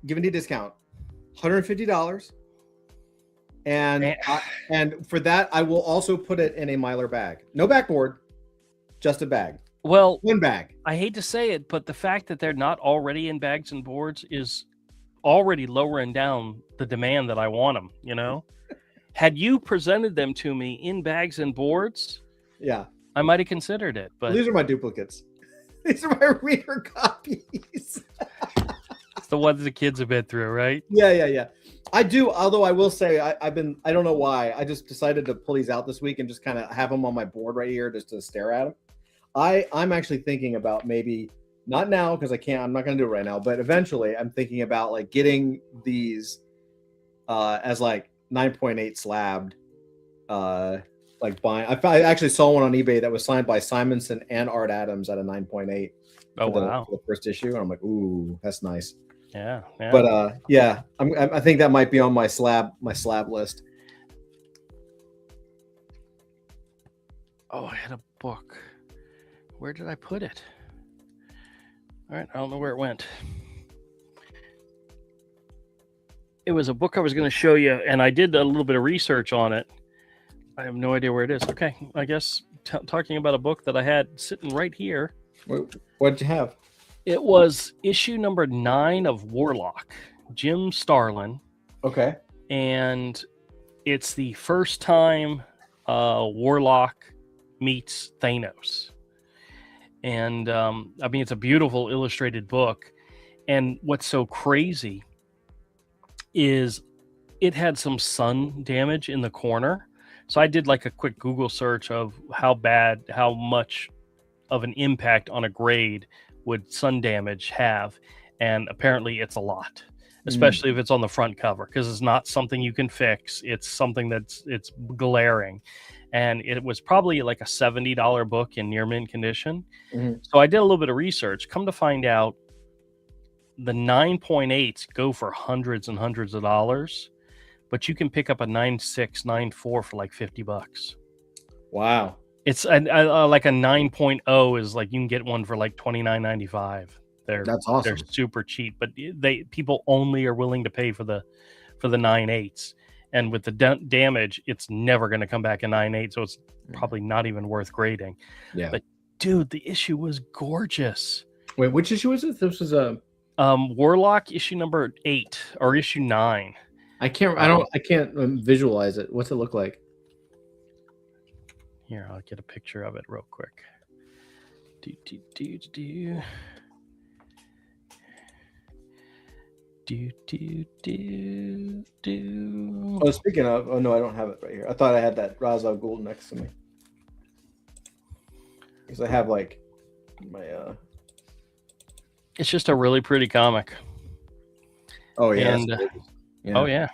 giving you a discount, $150, and for that I will also put it in a Mylar bag. No backboard, just a bag. Well, One bag. I hate to say it, but the fact that they're not already in bags and boards is already lowering down the demand that I want them, you know? Had you presented them to me in bags and boards, Yeah. I might have considered it, but These are my duplicates. These are my reader copies. it's the ones the kids have been through, right? Yeah. I do, although I will say I don't know why. I just decided to pull these out this week and just kind of have them on my board right here just to stare at them. I'm actually thinking about maybe, not now because I'm not going to do it right now, but eventually I'm thinking about like getting these as like 9.8 slabbed, like buying. I actually saw one on eBay that was signed by Simonson and Art Adams at a 9.8. Oh, wow. For the first issue, and I'm like, ooh, that's nice. Yeah. But yeah, I think that might be on my slab list. Oh, I had a book. Where did I put it? All right, I don't know where it went. It was a book I was going to show you, and I did a little bit of research on it. I have no idea where it is. Okay, I guess talking about a book that I had sitting right here. What did you have? It was issue number 9 of Warlock, Jim Starlin. Okay. And it's the first time Warlock meets Thanos. And I mean, it's a beautiful illustrated book. And what's so crazy is it had some sun damage in the corner. So I did like a quick Google search of how much of an impact on a grade would sun damage have. And apparently it's a lot, especially if it's on the front cover, because it's not something you can fix. It's something it's glaring. And it was probably like a $70 book in near mint condition. Mm-hmm. So I did a little bit of research. Come to find out, the 9.8s go for hundreds and hundreds of dollars, but you can pick up a 9.6, 9.4 for like $50. Wow. It's like a 9.0 is like you can get one for like $29.95. That's awesome. They're super cheap, but people only are willing to pay for the 9.8s. And with the damage, it's never going to come back in 9.8, so it's probably not even worth grading. Yeah. But dude, the issue was gorgeous. Wait, which issue is it? This was a Warlock issue number 8 or issue 9. I can't visualize it. What's it look like? Here, I'll get a picture of it real quick. Do. Oh, speaking of, no, I don't have it right here. I thought I had that Ra's al Ghul next to me because I have like my. It's just a really pretty comic. Oh yeah. And, yeah. Oh yeah.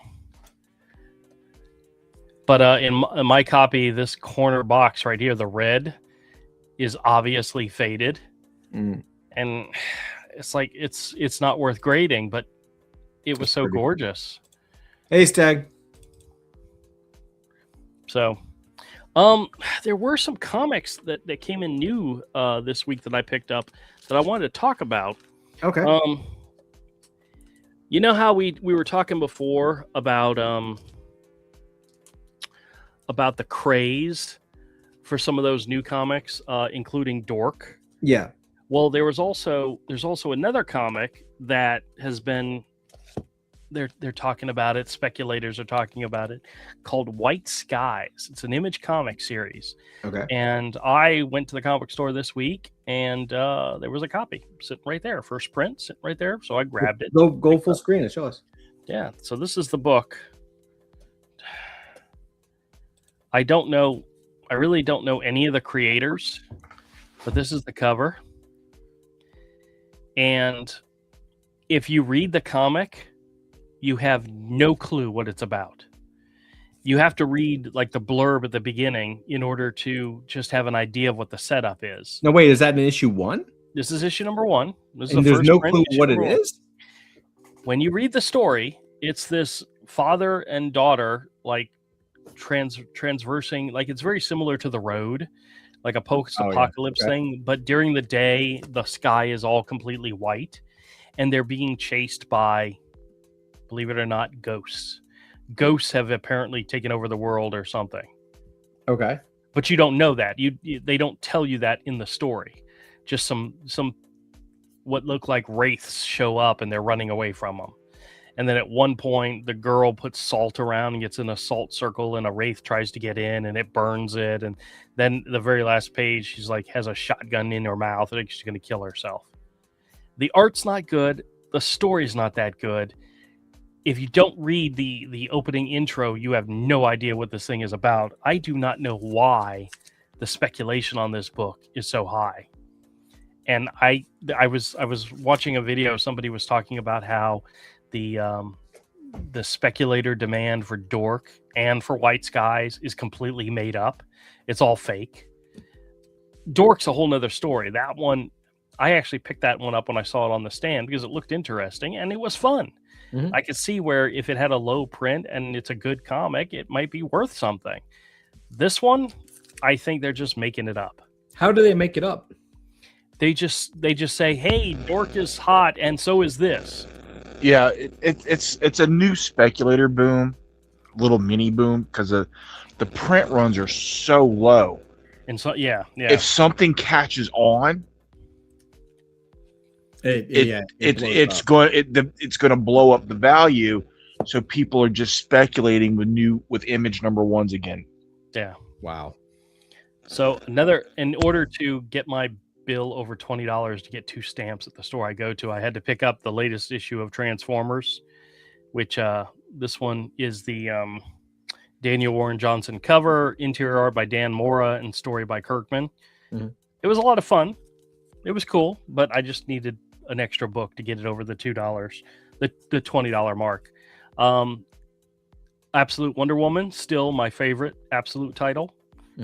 But in my copy, this corner box right here, the red, is obviously faded, and it's like it's not worth grading, but it was so gorgeous. Hey, Stag. So, there were some comics that came in new this week that I picked up that I wanted to talk about. Okay. You know how we were talking before about the craze for some of those new comics, including Dork. Yeah. Well, there's also another comic that has been they're talking about it. Speculators are talking about it, called White Skies. It's an Image comic series. Okay. And I went to the comic store this week, and there was a copy sitting right there, first print sitting right there. So I grabbed it. Go full screen and show us. Yeah. So this is the book. I don't know. I really don't know any of the creators, but this is the cover. And if you read the comic, you have no clue what it's about. You have to read like the blurb at the beginning in order to just have an idea of what the setup is. No, wait, is that in issue 1? This is issue number 1. This is And the there's first no print, clue issue what it number 1. is? When you read the story, it's this father and daughter like transversing, like it's very similar to The Road, like a post-apocalypse thing, but during the day the sky is all completely white and they're being chased by, believe it or not, ghosts. Ghosts have apparently taken over the world or something. Okay. But you don't know that. They don't tell you that in the story. Just some what look like wraiths show up and they're running away from them. And then at one point, the girl puts salt around and gets in a salt circle, and a wraith tries to get in, and it burns it. And then the very last page, she's like has a shotgun in her mouth, and she's going to kill herself. The art's not good. The story's not that good. If you don't read the opening intro, you have no idea what this thing is about. I do not know why the speculation on this book is so high. And I was watching a video. Somebody was talking about how the speculator demand for Dork and for White Skies is completely made up. It's all fake. Dork's a whole nother story. That one, I actually picked that one up when I saw it on the stand because it looked interesting and it was fun. Mhm. I could see where if it had a low print and it's a good comic, it might be worth something. This one, I think they're just making it up. How do they make it up? They just say, "Hey, Dork is hot, and so is this." Yeah, it's a new speculator boom, little mini boom, because the print runs are so low. And so, yeah. If something catches on, it's going to blow up the value. So people are just speculating with Image number 1s again. Yeah. Wow. So in order to get my bill over $20 to get 2 stamps at the store I go to, I had to pick up the latest issue of Transformers, which this one is the Daniel Warren Johnson cover, interior art by Dan Mora, and story by Kirkman. Mhm. It was a lot of fun. It was cool, but I just needed an extra book to get it over the $2, the $20 mark. Absolute Wonder Woman, still my favorite Absolute title.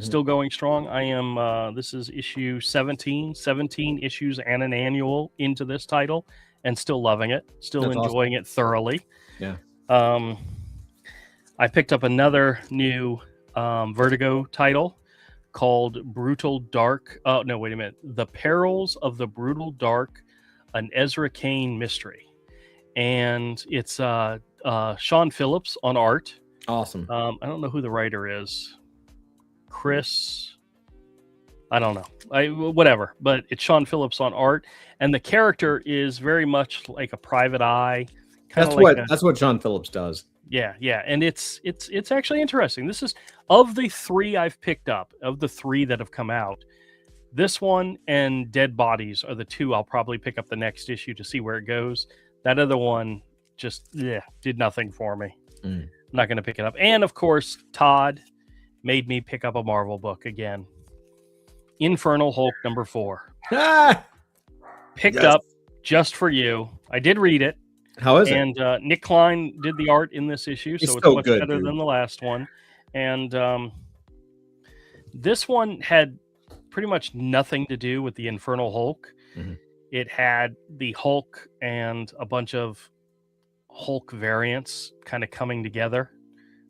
Still going strong. I am, this is issue 17 issues and an annual into this title, and still loving it, still That's enjoying it thoroughly. Yeah. I picked up another new Vertigo title called Brutal Dark. Oh, no, wait a minute. The Perils of the Brutal Dark, an Ezra Kane mystery. And it's Sean Phillips on art. Awesome. I don't know who the writer is. Chris, I don't know. Whatever, but it's Sean Phillips on art, and the character is very much like a private eye. That's what Sean Phillips does. Yeah, and it's actually interesting. This is, of the 3 I've picked up, of the 3 that have come out, this one and Dead Bodies are the 2 I'll probably pick up the next issue to see where it goes. That other one just did nothing for me. I'm not going to pick it up. And of course, Todd made me pick up a Marvel book again. Infernal Hulk number 4. Picked up just for you. I did read it. How is it? And Nick Klein did the art in this issue, so it's much better than the last one. And this one had pretty much nothing to do with the Infernal Hulk. Mm-hmm. It had the Hulk and a bunch of Hulk variants kind of coming together.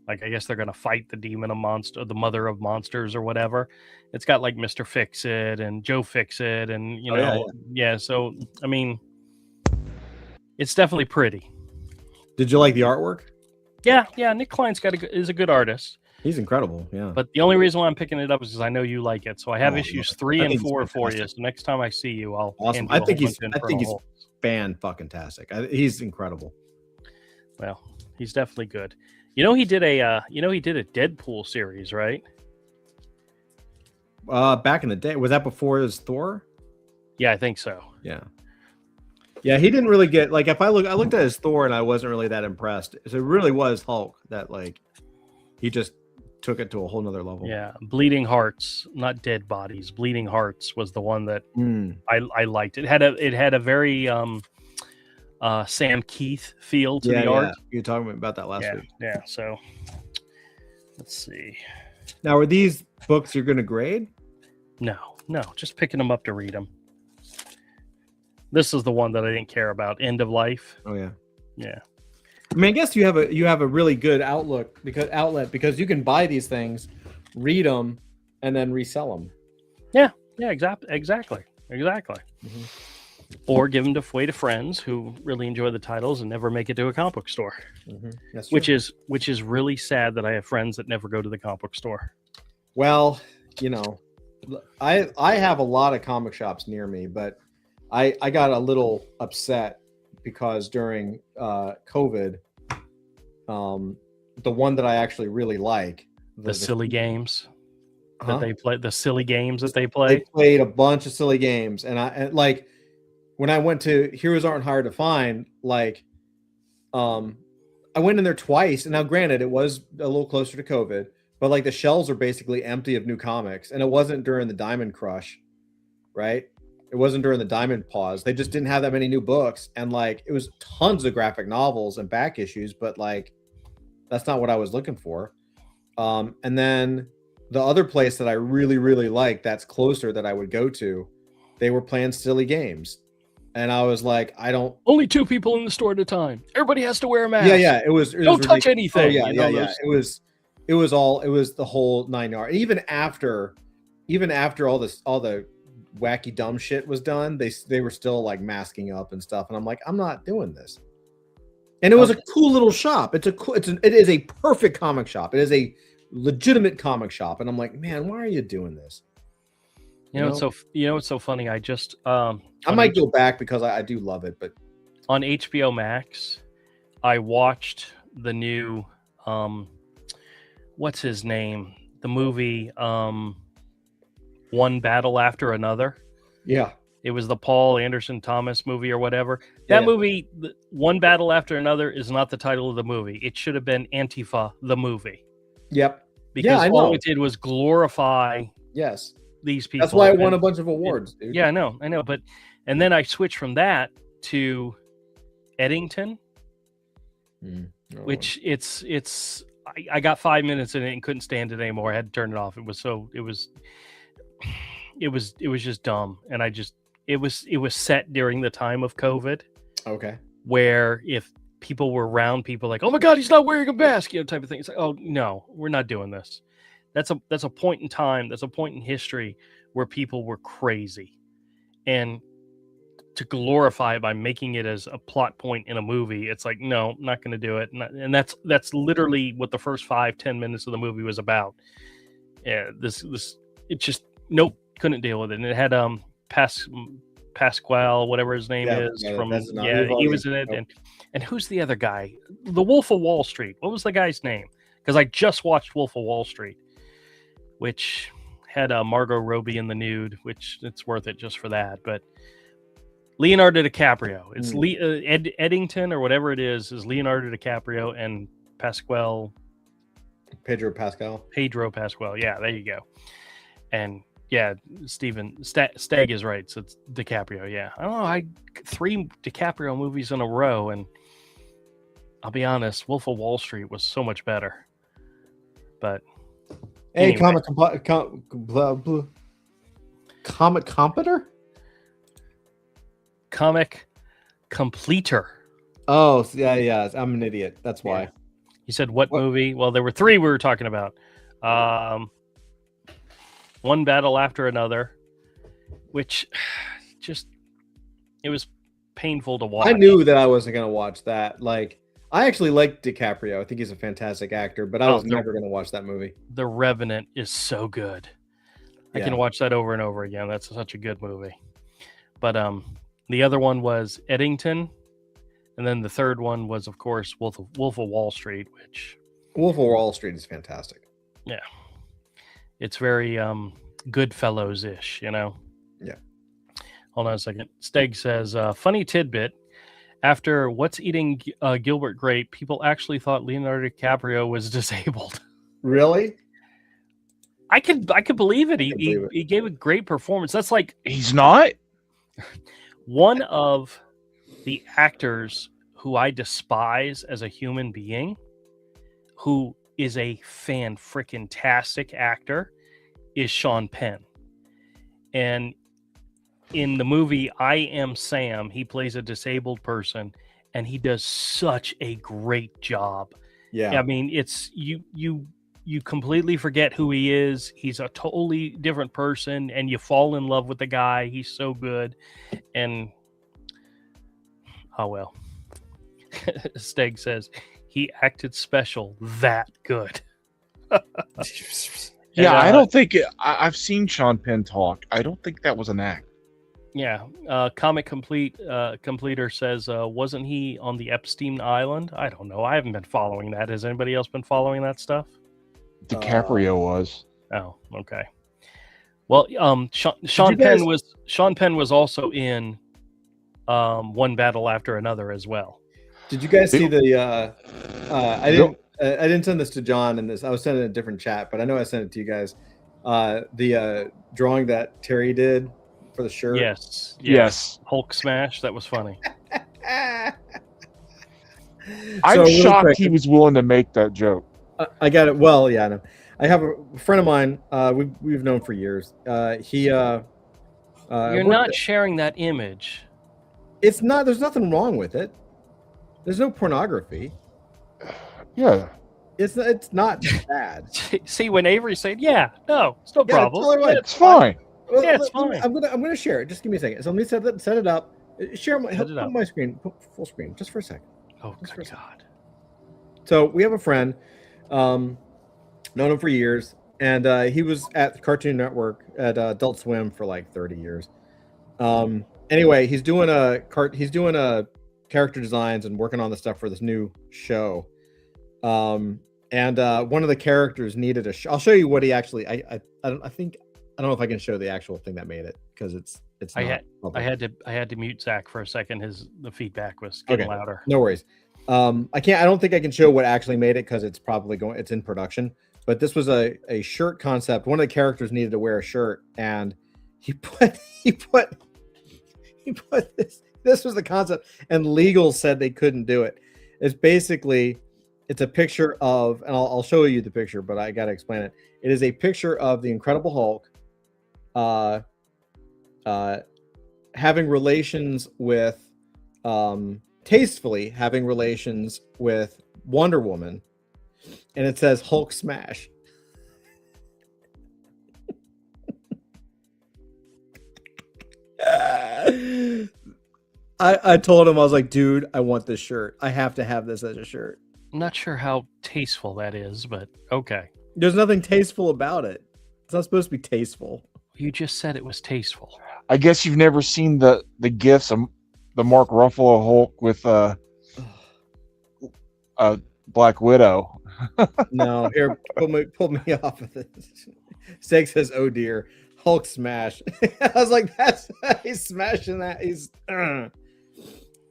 Like, I guess they're going to fight the demon of monster, the mother of monsters or whatever. It's got like Mr. Fix-It and Joe Fix-It and, So, I mean, it's definitely pretty. Did you like the artwork? Yeah, Nick Klein's is a good artist. He's incredible. Yeah. But the only reason why I'm picking it up is because I know you like it. So I have Oh, issues yeah. 3 I and think he's 4 for you. fantastic. So next time I see you, I'll Awesome. hand you a I think whole he's bunch in I for think a he's whole- fan-fucking-tastic. He's incredible. Well, he's definitely good. You know he did a Deadpool series, right? Back in the day, was that before his Thor? Yeah, I think so. Yeah. Yeah, he didn't really get like I looked at his Thor and I wasn't really that impressed. So it really was Hulk that like he just took it to a whole nother level. Yeah, Bleeding Hearts, not Dead Bodies. Bleeding Hearts was the one that I liked. It had a very Sam Keith feel to the art. You were talking about that last week. Yeah. So let's see. Now, are these books you're going to grade? No, just picking them up to read them. This is the one that I didn't care about. End of Life. Oh yeah. Yeah. I mean, I guess you have a really good outlet because you can buy these things, read them, and then resell them. Yeah, exactly. Mm-hmm. Or give them away to friends who really enjoy the titles and never make it to a comic book store. Mm-hmm. That's Which is really sad that I have friends that never go to the comic book store. Well, I have a lot of comic shops near me, but I got a little upset because during COVID, the one that I actually really like, The silly games Huh? that they play. The silly games that they They play. played a bunch of silly games, and like when I went to Heroes Aren't Hard to Find, like I went in there twice, and now granted it was a little closer to COVID, but like the shelves are basically empty of new comics, and it wasn't during the Diamond Crush, right? It wasn't during the Diamond Pause. They just didn't have that many new books, and like it was tons of graphic novels and back issues, but like that's not what I was looking for. And then the other place that I really, really like that's closer that I would go to, they were playing silly games. And I was like, I don't. Only 2 people in the store at a time. Everybody has to wear a mask. Yeah. It was Don't touch ridiculous. anything. Oh, yeah. those- It was the whole 9 yards. Even after all the wacky dumb shit was done, they were still like masking up and stuff. And I'm like, I'm not doing this. And it was a cool little shop. It is a perfect comic shop. It is a legitimate comic shop. And I'm like, man, why are you doing this? It's so funny. I just I might go back because I do love it, but on HBO Max, I watched the new what's his name? The movie One Battle After Another. yeah. It was the Paul Anderson Thomas movie or whatever. That movie, One Battle After Another, is not the title of the movie. It should have been Antifa, the movie. Yep. Because I all know. it did was glorify Yes. these people. That's why it won And- a bunch of awards, dude. Yeah, I know. And then I switched from that to Eddington, Oh. which I got 5 minutes in it and couldn't stand it anymore. I had to turn it off. It was just dumb. And it was set during the time of COVID, Okay. where if people were around people like, oh my God, he's not wearing a mask, type of thing. It's like, oh no, we're not doing this. That's a point in time. That's a point in history where people were crazy, and to glorify it by making it as a plot point in a movie, it's like, no, I'm not going to do it. And that's literally what the first 5-10 minutes of the movie was about. Yeah, it just nope, couldn't deal with it. And it had Pasquale, whatever his name is, from he was in it. And who's the other guy? The Wolf of Wall Street. What was the guy's name? Because I just watched Wolf of Wall Street, which had Margot Robbie in the nude, which it's worth it just for that. But Leonardo DiCaprio. It's Eddington or whatever it is Leonardo DiCaprio and Pedro Pascal. Yeah, there you go. And yeah, Steven Stag is right. So it's DiCaprio. Yeah, I don't know. 3 DiCaprio movies in a row, and I'll be honest, Wolf of Wall Street was so much better. But Hey, anyway. Comic Completer? Comic Completer. Oh, yeah. I'm an idiot. That's why. Yeah. You said what movie? Well, there were 3 we were talking about. One Battle After Another, which just, it was painful to watch. I knew that I wasn't going to watch that. Like, I actually like DiCaprio. I think he's a fantastic actor, but I was never going to watch that movie. The Revenant is so good. I can watch that over and over again. That's such a good movie. But the other one was Eddington, and then the third one was, of course, Wolf of Wall Street, which Wolf of Wall Street is fantastic. Yeah, it's very Goodfellas-ish, you know. Yeah. Hold on a second. Steg says, funny tidbit. After What's Eating Gilbert Grape, people actually thought Leonardo DiCaprio was disabled. Really? I could believe it. He gave a great performance. That's like He's not. one of the actors who I despise as a human being, who is a fan-frickin-tastic actor, is Sean Penn. And in the movie I Am Sam, he plays a disabled person, and he does such a great job. Yeah. I mean, it's you completely forget who he is. He's a totally different person, and you fall in love with the guy. He's so good. And oh well. Steg says he acted special that good. Yeah, And, I don't think I've seen Sean Penn talk. I don't think that was an act. Yeah, Comic Completer says, wasn't he on the Epstein Island? I don't know. I haven't been following that. Has anybody else been following that stuff? DiCaprio was. Oh, okay. Well, Sean Penn was also in One Battle After Another as well. Did you guys see the? I didn't send this to John, and I was sending a different chat, but I know I sent it to you guys. The drawing that Terry did for the shirt. Yes. Hulk smash. That was funny. I'm really shocked quick, he was willing to make that joke. I got it. Well, yeah, no. I have a friend of mine. We've known for years. You're not sharing that image. It's not. There's nothing wrong with it. There's no pornography. Yeah. It's not bad. See, when Avery said, "Yeah, no, it's no problem. tell her what. It's fine. Yeah, it's fine. I'm gonna share it. Just give me a second. So let me set it up. Share my Set it up. my screen, full screen, just for a second. Oh, Just for good a second. God. So we have a friend, known him for years, and he was at Cartoon Network at Adult Swim for like 30 years. Anyway, he's doing character designs and working on the stuff for this new show. And one of the characters needed I'll show you what he actually. I don't know if I can show the actual thing that made it because it's. I had to mute Zach for a second. The feedback was getting louder. No worries. I don't think I can show what actually made it because it's in production. But this was a shirt concept. One of the characters needed to wear a shirt, and he put this was the concept, and legal said they couldn't do it. It's a picture of, and I'll show you the picture, but I got to explain it. It is a picture of the Incredible Hulk, having relations with, tastefully having relations with Wonder Woman, and it says Hulk smash. I told him, I was like, dude, I want this shirt. I have to have this as a shirt. I'm not sure how tasteful that is, but okay. There's nothing tasteful about it. It's not supposed to be tasteful. You just said it was tasteful. I guess you've never seen the gifs of the Mark Ruffalo Hulk with Black Widow. No, here, pull me off of this. Steg says, "Oh dear, Hulk smash." I was like, he's smashing that.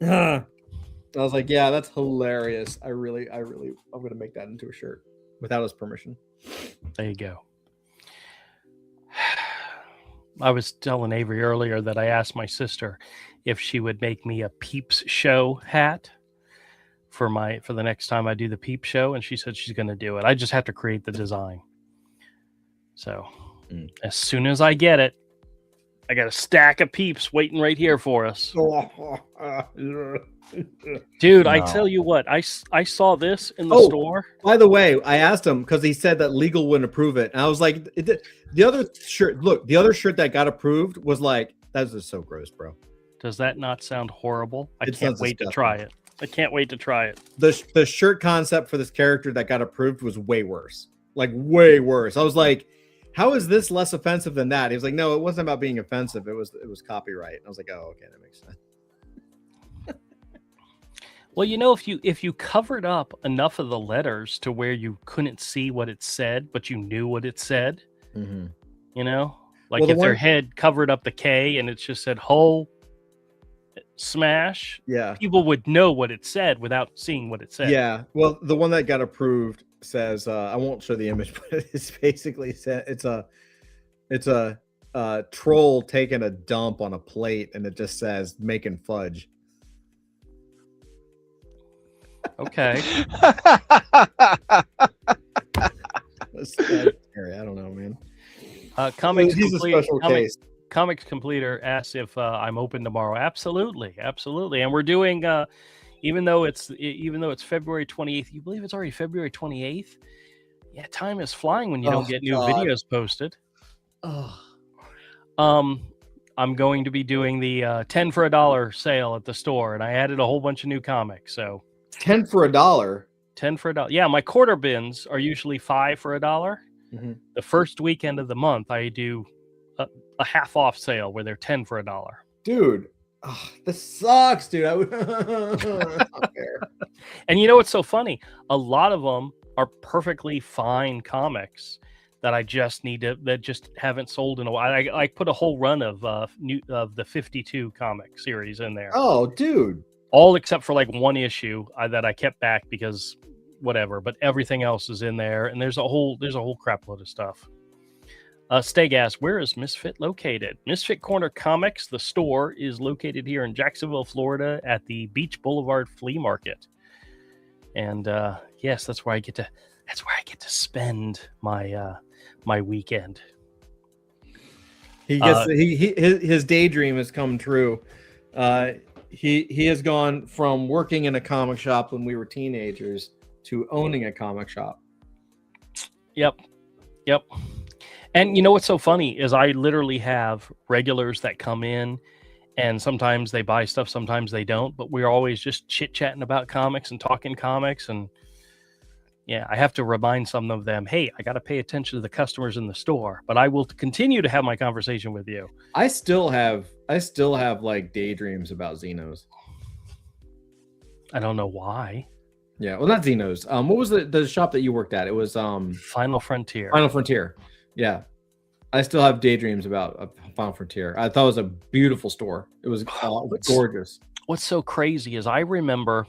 I was like, yeah, that's hilarious. I'm gonna make that into a shirt without his permission. There you go. I was telling Avery earlier that I asked my sister if she would make me a Peeps Show hat for the next time I do the Peep Show, and she said she's going to do it. I just have to create the design. So as soon as I get it, I got a stack of Peeps waiting right here for us. Dude, I tell you what, I saw this in the store. By the way, I asked him because he said that legal wouldn't approve it. And I was like, the other shirt that got approved was like, that's just so gross, bro. Does that not sound horrible? I It can't sounds wait to disgusting. try it. I can't wait to try it. The shirt concept for this character that got approved was way worse. Like way worse. I was like, how is this less offensive than that? He was like, no, it wasn't about being offensive. It was copyright. And I was like, oh, okay, that makes sense. Well, if you covered up enough of the letters to where you couldn't see what it said, but you knew what it said, Mm-hmm. Like Well, the if their one- head covered up the K and it just said "Hull Smash," Yeah. people would know what it said without seeing what it said. Yeah. Well, the one that got approved says, I won't show the image, but it's basically said it's a troll taking a dump on a plate, and it just says making fudge. Okay. That's scary. I don't know, man. Comics He's a Complete- special Comic- case. Comics Completer asks if I'm open tomorrow. Absolutely, and we're doing even though it's February 28th. You believe it's already February 28th? Yeah, time is flying when you don't Oh, get new God. videos posted. Oh. I'm going to be doing the 10 for $1 sale at the store, and I added a whole bunch of new comics. So 10 for $1. 10 for $1. Yeah, my quarter bins are usually 5 for $1. Mhm. The first weekend of the month, I do a half off sale where they're 10 for $1. Dude, this sucks, dude. That's not fair. And you know what's so funny? A lot of them are perfectly fine comics that just haven't sold in a while. I put a whole run of the 52 comic series in there. Oh, dude. All except for like one issue that I kept back because whatever, but everything else is in there, and there's a whole crap load of stuff. Stegas, where is Misfit located? Misfit Corner Comics, the store, is located here in Jacksonville, Florida, at the Beach Boulevard Flea Market. And yes, that's where I get to spend my my weekend. He gets his daydream has come true. He has gone from working in a comic shop when we were teenagers to owning a comic shop. Yep. And you know what's so funny is I literally have regulars that come in, and sometimes they buy stuff, sometimes they don't, but we're always just chit-chatting about comics and talking comics. And yeah, I have to remind some of them, hey, I got to pay attention to the customers in the store, but I will continue to have my conversation with you. I still have like daydreams about Xenos. I don't know why. Yeah, well, not Xenos. What was the shop that you worked at? It was Final Frontier. Final Frontier. Yeah, I still have daydreams about Final Frontier. I thought it was a beautiful store. It was gorgeous. What's so crazy is I remember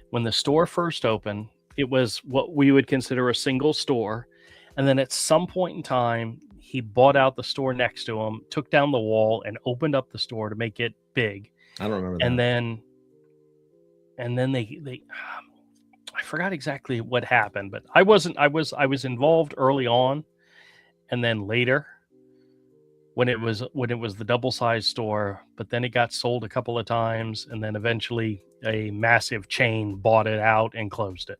when the store first opened, it was what we would consider a single store. And then at some point in time, he bought out the store next to him, took down the wall, and opened up the store to make it big. I don't remember that. And then they I forgot exactly what happened, but I was involved early on, and then later when it was the double-sized store, but then it got sold a couple of times, and then eventually a massive chain bought it out and closed it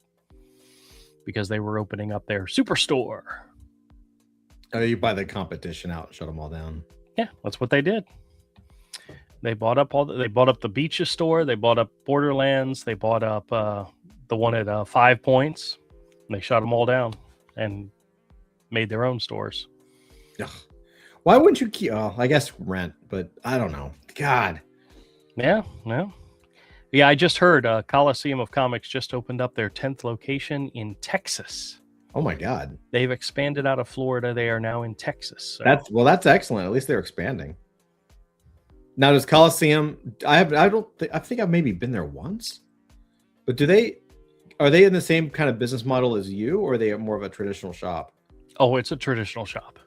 because they were opening up their superstore. Oh, you buy the competition out and shut them all down. Yeah, that's what they did. They bought up the Beaches store, they bought up Borderlands, they bought up the one at 5 Points, and they shut them all down and made their own stores. Ugh. Why wouldn't you keep? Oh, I guess rent, but I don't know. God. Yeah. I just heard Coliseum of Comics just opened up their 10th location in Texas. Oh my God. They've expanded out of Florida. They are now in Texas. So. That's excellent. At least they're expanding. Now, does Coliseum? I think I've maybe been there once, but are they in the same kind of business model as you, or are they more of a traditional shop? Oh, it's a traditional shop.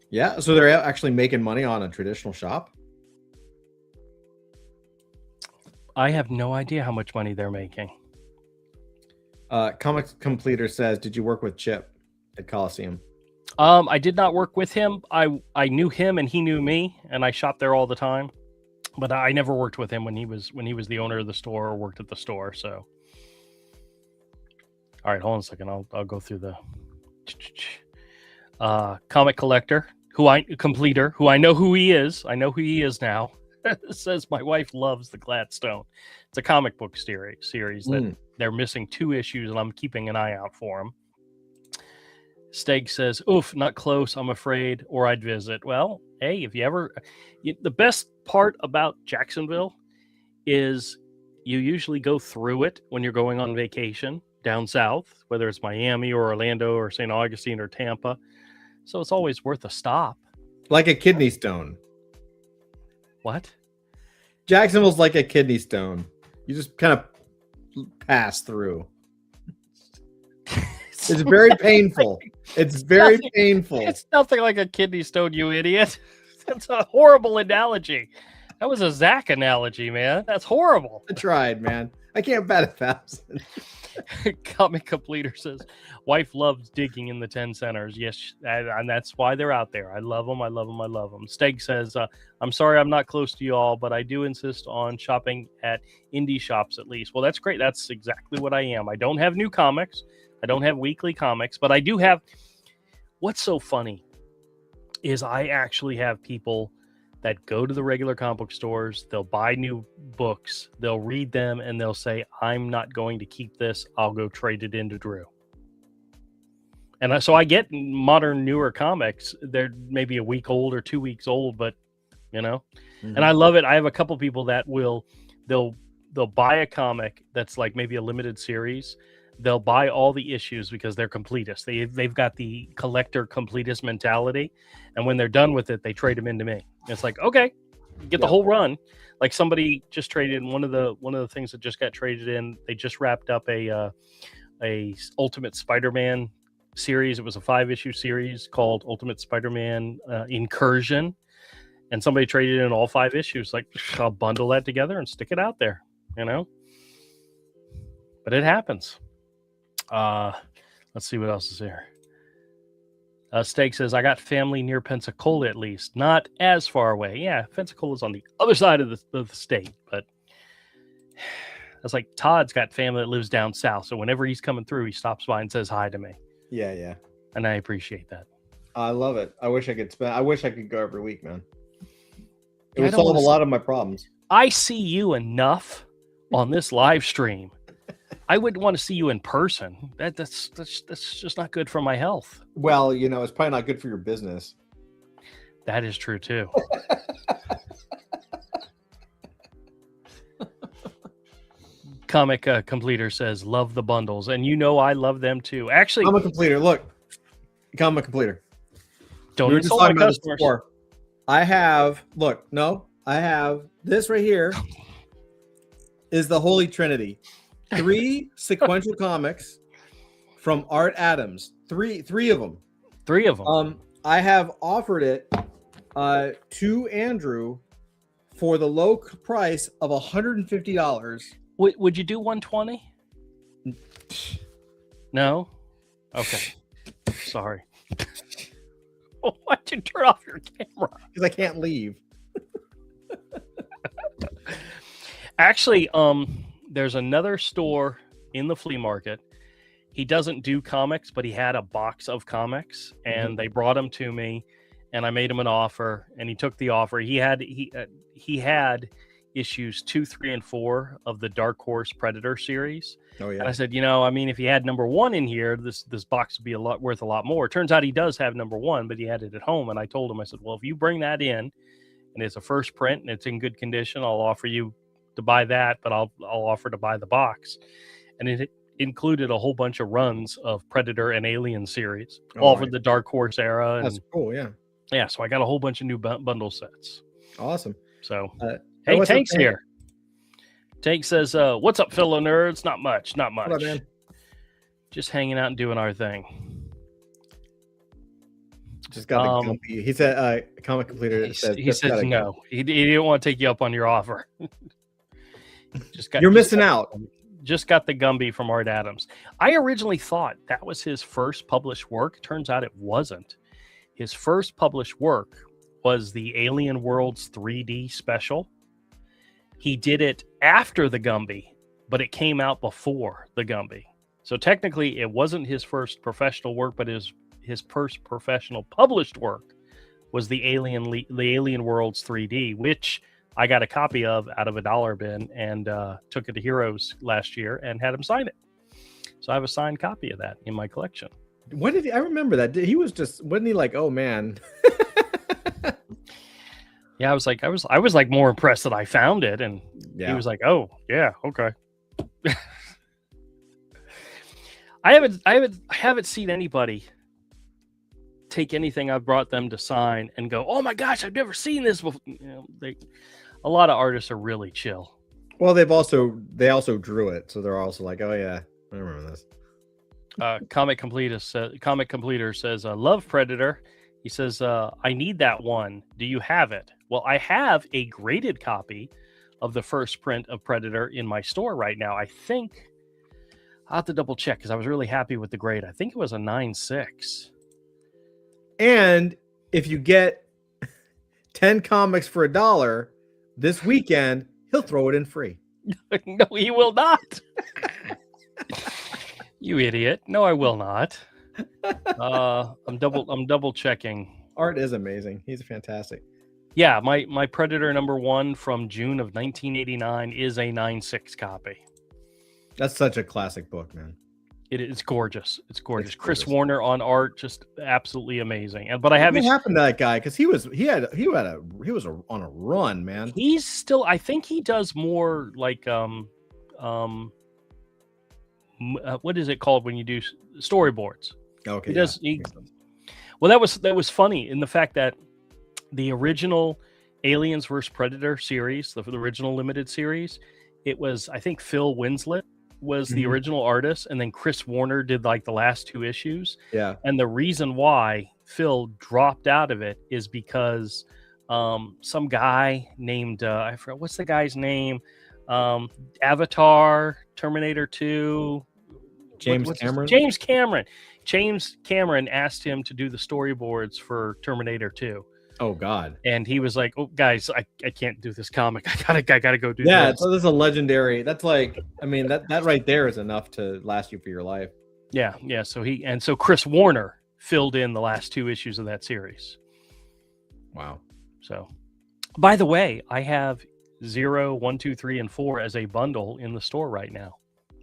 Yeah, so they're actually making money on a traditional shop. I have no idea how much money they're making. Comics Completer says, "Did you work with Chip at Coliseum?" I did not work with him. I knew him and he knew me, and I shop there all the time. But I never worked with him when he was the owner of the store or worked at the store. So, all right, hold on a second. I'll go through the comic collector who I know who he is. I know who he is now. says my wife loves the Gladstone. It's a comic book series that they're missing 2 issues, and I'm keeping an eye out for them. Steg says, "Oof, not close. I'm afraid, or I'd visit." Well, hey, if you ever, the best part about Jacksonville is you usually go through it when you're going on vacation down south, whether it's Miami or Orlando or St. Augustine or Tampa. So it's always worth a stop. Like a kidney stone. What? Jacksonville's like a kidney stone. You just kind of pass through. It's very painful. It's very painful. It's nothing like a kidney stone, you idiot. That's a horrible analogy. That was a Zach analogy, man. That's horrible. I tried, man. I can't bet 1,000. Comic Completer says, wife loves digging in the 10 centers. Yes, and that's why they're out there. I love them. I love them. I love them. Steg says, I'm sorry I'm not close to you all, but I do insist on shopping at indie shops at least. Well, that's great. That's exactly what I am. I don't have new comics. I don't have weekly comics, but I do have. What's so funny is I actually have people that go to the regular comic book stores, they'll buy new books, they'll read them, and they'll say, I'm not going to keep this. I'll go trade it into Drew. And so I get modern, newer comics. They're maybe a week old or 2 weeks old, but, you know, and I love it. I have a couple people that they'll buy a comic that's like maybe a limited series. They'll buy all the issues because they're completists. They've got the collector completist mentality. And when they're done with it, they trade them into me. And it's like, okay, get the whole run. Like somebody just traded in one of the things that just got traded in. They just wrapped up a Ultimate Spider-Man series. It was a 5-issue series called Ultimate Spider-Man Incursion. And somebody traded in all 5 issues. Like, I'll bundle that together and stick it out there, you know? But it happens. Let's see what else is here. Steg says, I got family near Pensacola, at least. Not as far away. Yeah, Pensacola's on the other side of the state. But it's like Todd's got family that lives down south. So whenever he's coming through, he stops by and says hi to me. Yeah. And I appreciate that. I love it. I wish I could go every week, man. It would solve a lot of my problems. I see you enough on this live stream. I wouldn't want to see you in person. That's just not good for my health. Well, you know, it's probably not good for your business. That is true too. Comic Completer says, love the bundles. And you know I love them too. Actually, Comic Completer, look. Comic Completer. Don't insult my customers. I have this right here is the Holy Trinity. 3 sequential comics from Art Adams. Three of them. 3 of them. I have offered it to Andrew for the low price of $150. Would you do 120? No? Okay. Sorry. Why'd you turn off your camera? Because I can't leave. Actually, there's another store in the flea market. He doesn't do comics, but he had a box of comics, and they brought them to me, and I made him an offer, and he took the offer. He had issues 2, 3, and 4 of the Dark Horse Predator series. Oh yeah. And I said, you know, I mean, if he had number 1 in here, this box would be worth a lot more. Turns out he does have number 1, but he had it at home. And I told him, I said, well, if you bring that in, and it's a first print and it's in good condition, I'll offer you to buy that, but I'll offer to buy the box. And it included a whole bunch of runs of Predator and Alien series, all from the Dark Horse era. That's cool, yeah. Yeah, so I got a whole bunch of new bundle sets. Awesome. So, hey, Tank's here. Tank says, what's up, fellow nerds? Not much. What up, man? Just hanging out and doing our thing. Just got the Gumpy. He said, Comic Completer. He says no. He didn't want to take you up on your offer. You're missing out. Just got the Gumby from Art Adams. I originally thought that was his first published work. Turns out it wasn't. His first published work was the Alien Worlds 3D special. He did it after the Gumby, but it came out before the Gumby. So technically, it wasn't his first professional work, but his first professional published work was the Alien Worlds 3D, which I got a copy of out of a dollar bin and took it to Heroes last year and had him sign it. So I have a signed copy of that in my collection. What did he? I remember that. He was just, wasn't he like, oh man? Yeah, I was like more impressed that I found it, and Yeah. he was like, "Oh, yeah, okay." I haven't seen anybody take anything I've brought them to sign and go, "Oh my gosh, I've never seen this before." You know, a lot of artists are really chill. Well, they also drew it, so they're also like, oh yeah, I remember this. Comic Completer says, "Love Predator." He says, "I need that one. Do you have it?" Well, I have a graded copy of the first print of Predator in my store right now. I think I'll have to double check because I was really happy with the grade. I think it was a 9.6. And if you get 10 comics for $1 this weekend, he'll throw it in free. No, he will not. You idiot. No, I will not. I'm double checking. Art is amazing. He's fantastic. Yeah, my Predator #1 from June of 1989 is a 9.6 copy. That's such a classic book, man. It's gorgeous. It's gorgeous. It's Chris gorgeous. Warner on art, just absolutely amazing. But I What haven't. happened to that guy? Because he was on a run, man. He's still. I think he does more like what is it called when you do storyboards? Okay. He does. yeah. Well, that was funny in the fact that the original Aliens vs Predator series, the original limited series, it was, I think, Phil Winslet was the Mhm. original artist, and then Chris Warner did like the last 2 issues. Yeah. And the reason why Phil dropped out of it is because some guy named I forgot what's the guy's name, Avatar, Terminator 2, James what's his- Cameron? James Cameron asked him to do the storyboards for Terminator 2. Oh God. And he was like, "Oh, guys, I can't do this comic. I gotta go do Yeah. this." So this is a legendary. That's like, I mean, that right there is enough to last you for your life. Yeah. So Chris Warner filled in the last 2 issues of that series. Wow. So, by the way, I have 0, 1, 2, 3, and 4 as a bundle in the store right now.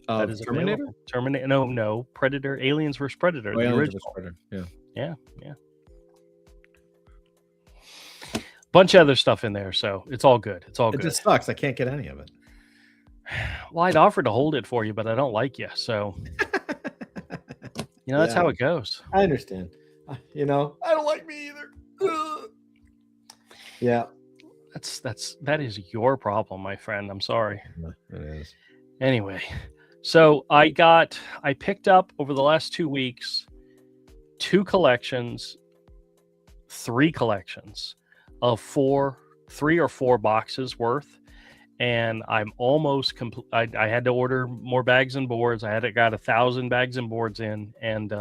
That is Terminator. available. Terminator? No, Predator, Aliens vs Predator, Oh, the Aliens original. vs. Predator. Yeah. Yeah. Bunch of other stuff in there, so it's all good. It's all It good. just sucks. I can't get any of it. Well, I'd offer to hold it for you, but I don't like you, so that's Yeah. how it goes. I understand. I don't like me either. Ugh. Yeah. That is your problem, my friend. I'm sorry. It is. Anyway, so I picked up over the last 2 weeks 3 collections of 3 or 4 boxes worth, and I'm almost complete. I had to order more bags and boards. got 1,000 bags and boards in, and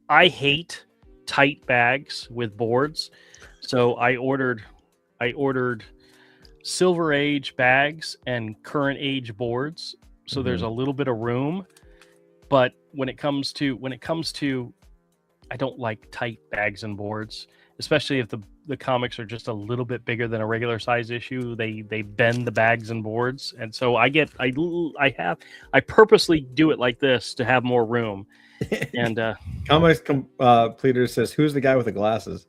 I hate tight bags with boards, so I ordered Silver Age bags and Current Age boards, so there's a little bit of room. But when it comes to I don't like tight bags and boards, especially if the comics are just a little bit bigger than a regular size issue. They bend the bags and boards, and so I purposely do it like this to have more room. And Comics Completer says, "Who's the guy with the glasses?"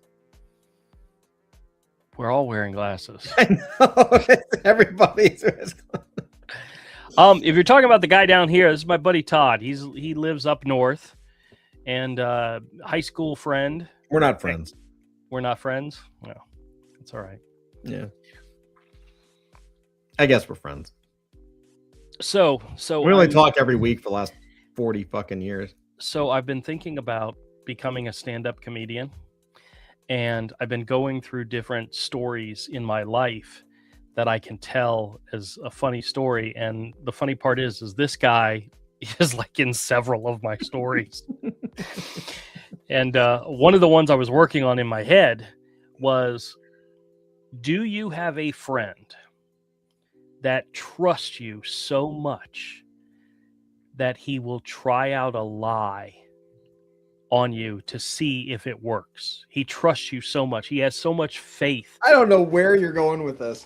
we're all wearing glasses. I know. Everybody's. If you're talking about the guy down here, this is my buddy Todd. He lives up north, and high school friend. We're not friends. We're not friends. No, it's all right. Yeah. I guess we're friends. So We only talk every week for the last 40 fucking years. So I've been thinking about becoming a stand-up comedian, and I've been going through different stories in my life that I can tell as a funny story. And the funny part is this guy is like in several of my stories. And one of the ones I was working on in my head was, do you have a friend that trusts you so much that he will try out a lie on you to see if it works. He trusts you so much. He has so much faith. I don't know where you're going with this.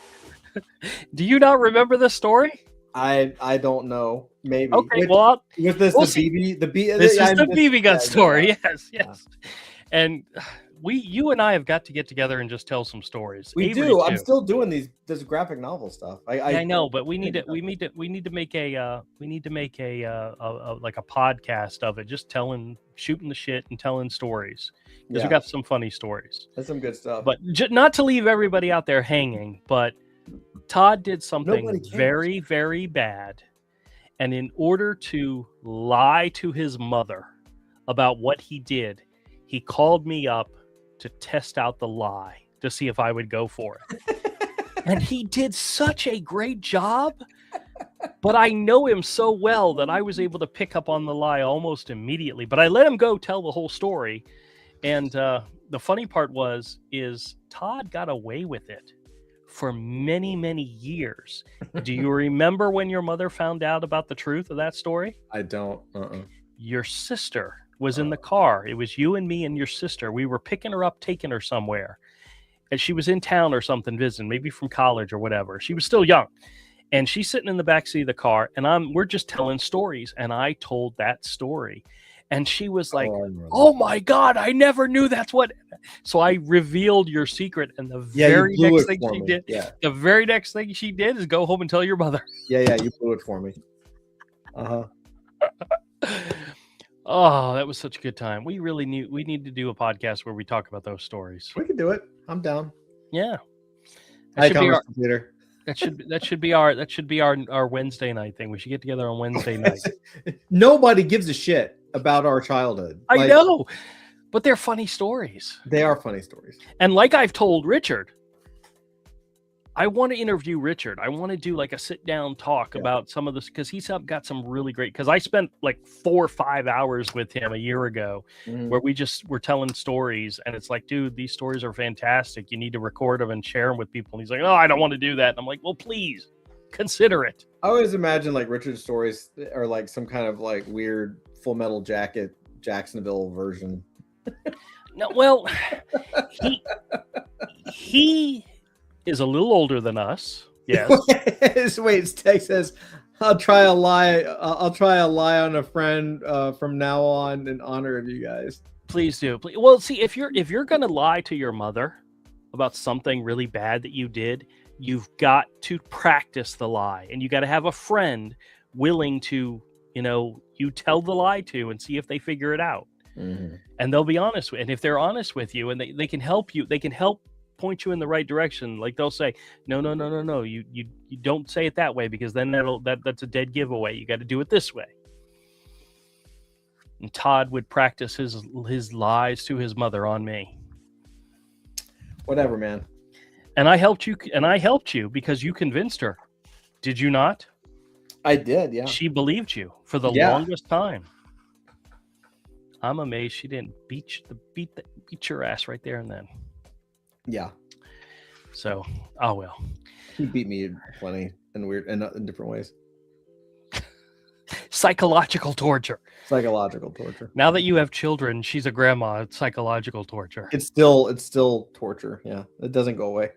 Do you not remember this story? I don't know. Maybe. Okay, well, with this we'll the see. BB the B this is the BB gun yeah, story. yeah. Yes. And you and I have got to get together and just tell some stories. We Avery do. I'm too. still doing this graphic novel stuff. I know, but we need to make a like a podcast of it, just shooting the shit and telling stories, because we got some funny stories. That's some good stuff. But not to leave everybody out there hanging, but Todd did something Nobody cares. very, very bad, and in order to lie to his mother about what he did, he called me up to test out the lie to see if I would go for it. And he did such a great job, but I know him so well that I was able to pick up on the lie almost immediately. But I let him go tell the whole story. And the funny part is Todd got away with it for many, many years. Do you remember when your mother found out about the truth of that story? I don't. Your sister was in the car. It was you and me and your sister. We were picking her up, taking her somewhere. And she was in town or something visiting, maybe from college or whatever. She was still young. And she's sitting in the backseat of the car, and we're just telling stories. And I told that story. And she was like, "Oh my God, I never knew that's what." So I revealed your secret. And the very next thing she did, the very next thing she did is go home and tell your mother. Yeah, you blew it for me. Oh, that was such a good time. We need to do a podcast where we talk about those stories. We can do it. I'm down. Yeah. That should be our Wednesday night thing. We should get together on Wednesday night. Nobody gives a shit about our childhood. I know, but they're funny stories. They are funny stories. And like I've told Richard, I want to interview Richard. I want to do like a sit down talk about some of this, because he's got some really great, because I spent like 4 or 5 hours with him a year ago where we just were telling stories, and it's like, dude, these stories are fantastic. You need to record them and share them with people. And he's like, "Oh, I don't want to do that." And I'm like, "Well, please consider it." I always imagine like Richard's stories are like some kind of like weird Full Metal Jacket Jacksonville version. No, well, he is a little older than us. Yes. Wait, Tex says, I'll try a lie on a friend from now on in honor of you guys. Please do. Well, see, if you're gonna lie to your mother about something really bad that you did, you've got to practice the lie, and you got to have a friend willing to, you tell the lie to, and see if they figure it out. And they'll be honest and if they're honest with you, and they can help you, they can help point you in the right direction. Like they'll say, no, you don't say it that way, because then that's a dead giveaway. You got to do it this way. And Todd would practice his lies to his mother on me. Whatever, man. And I helped you because you convinced her. Did you not? I did, yeah. She believed you for the longest time. I'm amazed she didn't beat your ass right there and then. Yeah. So, oh well. He beat me plenty in different ways. Psychological torture. Psychological torture. Now that you have children, she's a grandma. It's psychological torture. It's still torture. Yeah, it doesn't go away.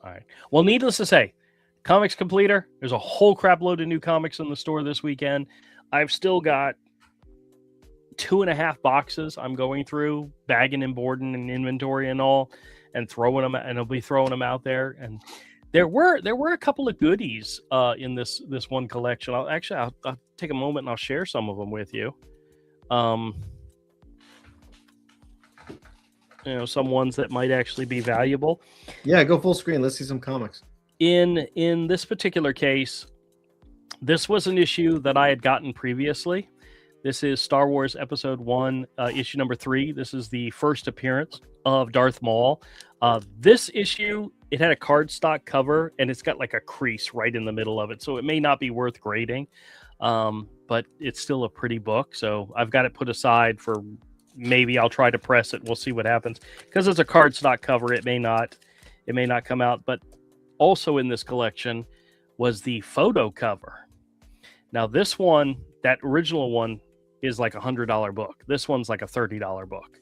All right. Well, needless to say, Comics Completer. There's a whole crap load of new comics in the store this weekend. I've still got 2.5 boxes I'm going through, bagging and boarding and inventory and all, and throwing them, and I'll be throwing them out there. And there were a couple of goodies in this one collection. I'll take a moment and I'll share some of them with you. Some ones that might actually be valuable. Yeah, go full screen. Let's see some comics. In this particular case, this was an issue that I had gotten previously. This is Star Wars Episode 1, issue number 3. This is the first appearance of Darth Maul. This issue, it had a cardstock cover, and it's got like a crease right in the middle of it, so it may not be worth grading, but it's still a pretty book. So I've got it put aside for maybe I'll try to press it. We'll see what happens, because it's a cardstock cover. It may not come out. But also in this collection was the photo cover. Now this one, that original one, is like $100 book. This one's like a $30 book.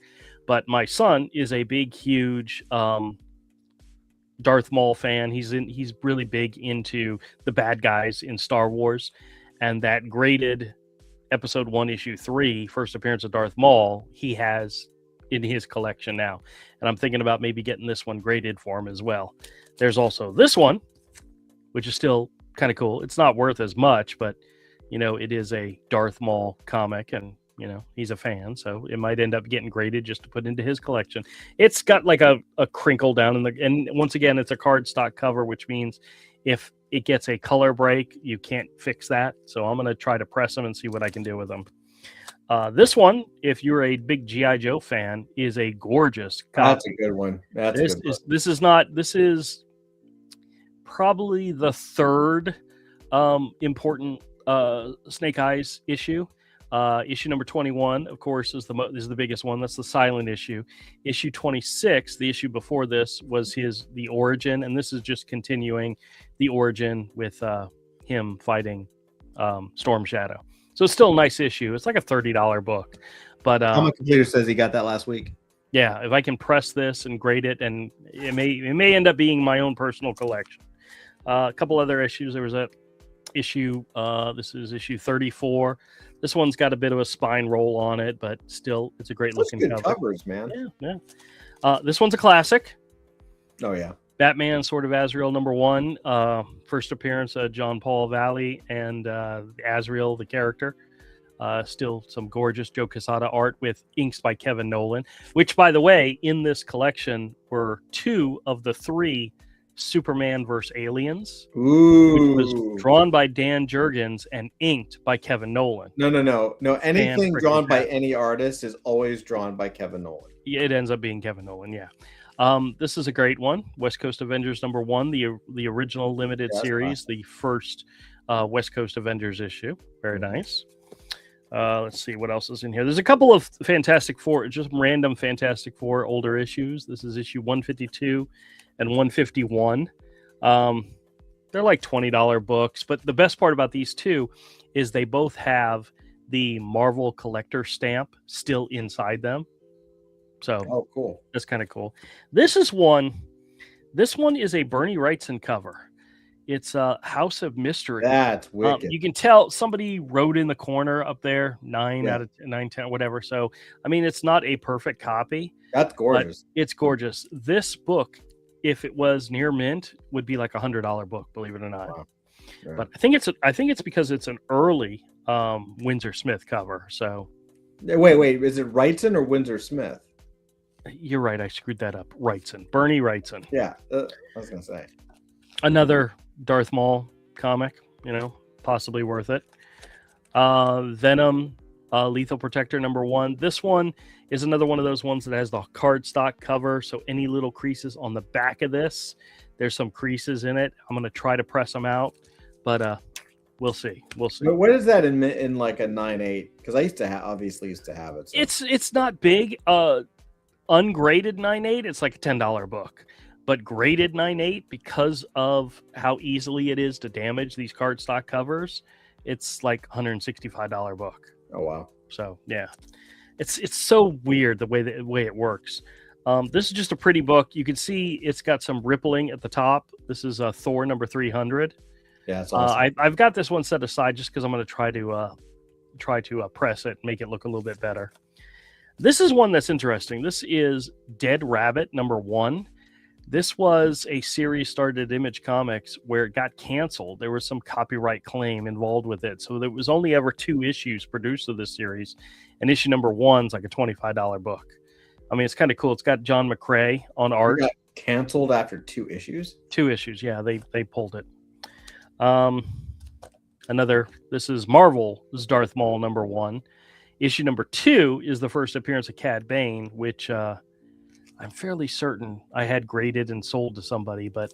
But my son is a big, huge Darth Maul fan. He's really big into the bad guys in Star Wars, and that graded Episode 1, Issue 3, first appearance of Darth Maul, he has in his collection now. And I'm thinking about maybe getting this one graded for him as well. There's also this one, which is still kind of cool. It's not worth as much, but it is a Darth Maul comic, and he's a fan, so it might end up getting graded just to put into his collection. It's got like a crinkle down and once again, it's a cardstock cover, which means if it gets a color break, you can't fix that. So I'm going to try to press them and see what I can do with them. This one, if you're a big G.I. Joe fan, is a gorgeous copy. That's a good one. This is probably the third important Snake Eyes issue. Issue number 21, of course, is the biggest one. That's the silent issue. Issue 26, the issue before this, was the origin, and this is just continuing the origin with him fighting Storm Shadow. So it's still a nice issue. It's like a $30 book. But Comic Completer says he got that last week. Yeah, if I can press this and grade it, and it may end up being my own personal collection. A couple other issues. There was a issue. This is issue 34. This one's got a bit of a spine roll on it, but still, it's a great looking cover. Covers, man. Yeah. This one's a classic. Oh yeah. Batman, Sword of Azrael, number 1. First appearance of John Paul Valley and Azrael, the character. Still some gorgeous Joe Quesada art with inks by Kevin Nolan, which, by the way, in this collection were 2 of the 3 Superman vs. Aliens, Ooh. which was drawn by Dan Jurgens and inked by Kevin Nolan. No. Anything drawn by any artist is always drawn by Kevin Nolan. Yeah, it ends up being Kevin Nolan, yeah. This is a great one. West Coast Avengers number 1, the original limited series, the first West Coast Avengers issue. Very nice. Let's see what else is in here. There's a couple of Fantastic Four, just random Fantastic Four older issues. This is issue 152 and 151. They're like $20 books, but the best part about these two is they both have the Marvel collector stamp still inside them. So cool. That's kind of cool. This one is a Bernie Wrightson cover. It's a House of Mystery. That's wicked. You can tell somebody wrote in the corner up there 9 out of 9, 10, whatever. So, I mean, it's not a perfect copy. That's gorgeous. It's gorgeous. This book, if it was near mint, would be like $100 book, believe it or not. Wow. Right. But I think it's because it's an early Windsor Smith cover. So, wait, is it Wrightson or Windsor Smith? You're right. I screwed that up. Wrightson, Bernie Wrightson. Yeah, I was gonna say another Darth Maul comic. Possibly worth it. Venom, Lethal Protector number 1. This one is another one of those ones that has the cardstock cover. So any little creases on the back of this, there's some creases in it. I'm gonna try to press them out, but we'll see. But what is that in like a 9.8? Because I used to have it. So. It's not big. Ungraded 9.8, it's like a $10 book. But graded 9.8, because of how easily it is to damage these cardstock covers, it's like $165 book. Oh wow! So yeah, it's so weird the way it works. This is just a pretty book. You can see it's got some rippling at the top. This is Thor number 300. Yeah, that's awesome. I've got this one set aside just because I'm going to try to press it, make it look a little bit better. This is one that's interesting. This is Dead Rabbit number 1. This was a series started at Image Comics where it got canceled. There was some copyright claim involved with it. So there was only ever 2 issues produced of this series. And issue number 1 is like a $25 book. I mean, it's kind of cool. It's got John McCrae on art. It got canceled after 2 issues? 2 issues, yeah. They pulled it. This is Marvel. This is Darth Maul number 1. Issue number 2 is the first appearance of Cad Bane, which I'm fairly certain I had graded and sold to somebody, but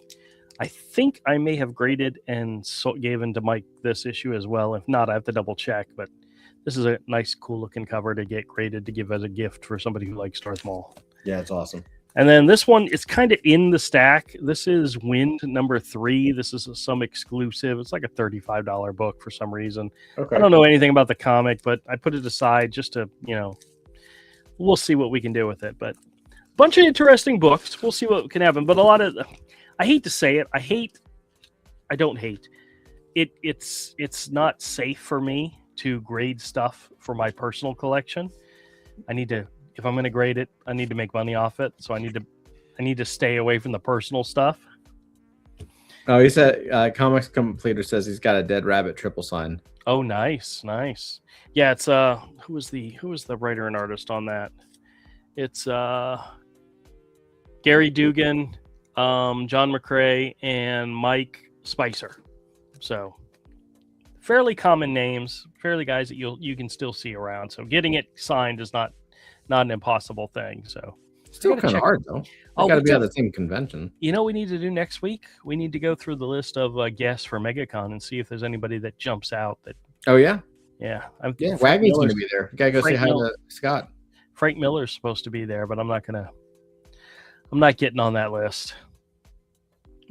I think I may have graded and given to Mike this issue as well. If not, I have to double check, but this is a nice, cool looking cover to get graded to give as a gift for somebody who likes Darth Maul. Yeah, it's awesome. And then this one is kind of in the stack. This is Wind number 3. This is some exclusive. It's like a $35 book for some reason. Okay. I don't know anything about the comic, but I put it aside just to, we'll see what we can do with it. But a bunch of interesting books. We'll see what can happen. But a lot of, I hate to say it. I don't hate it. It's not safe for me to grade stuff for my personal collection. If I'm going to grade it, I need to make money off it. So I need to stay away from the personal stuff. Oh, he said Comics Completer says he's got a Dead Rabbit triple sign. Oh, nice. Yeah, it's who was the writer and artist on that? It's Gary Dugan, John McCrae, and Mike Spicer. So fairly common names, fairly guys that you can still see around. So getting it signed is not an impossible thing. So Still kind of hard though. Oh, Got to we be at do. the same convention. You know what we need to do next week? We need to go through the list of guests for MegaCon and see if there's anybody that jumps out. Oh yeah, Yeah, yeah. Frank Wagner's going Miller's- to be there. You gotta go say Frank hi Miller. to Scott. Frank Miller's supposed to be there, but I'm not getting on that list.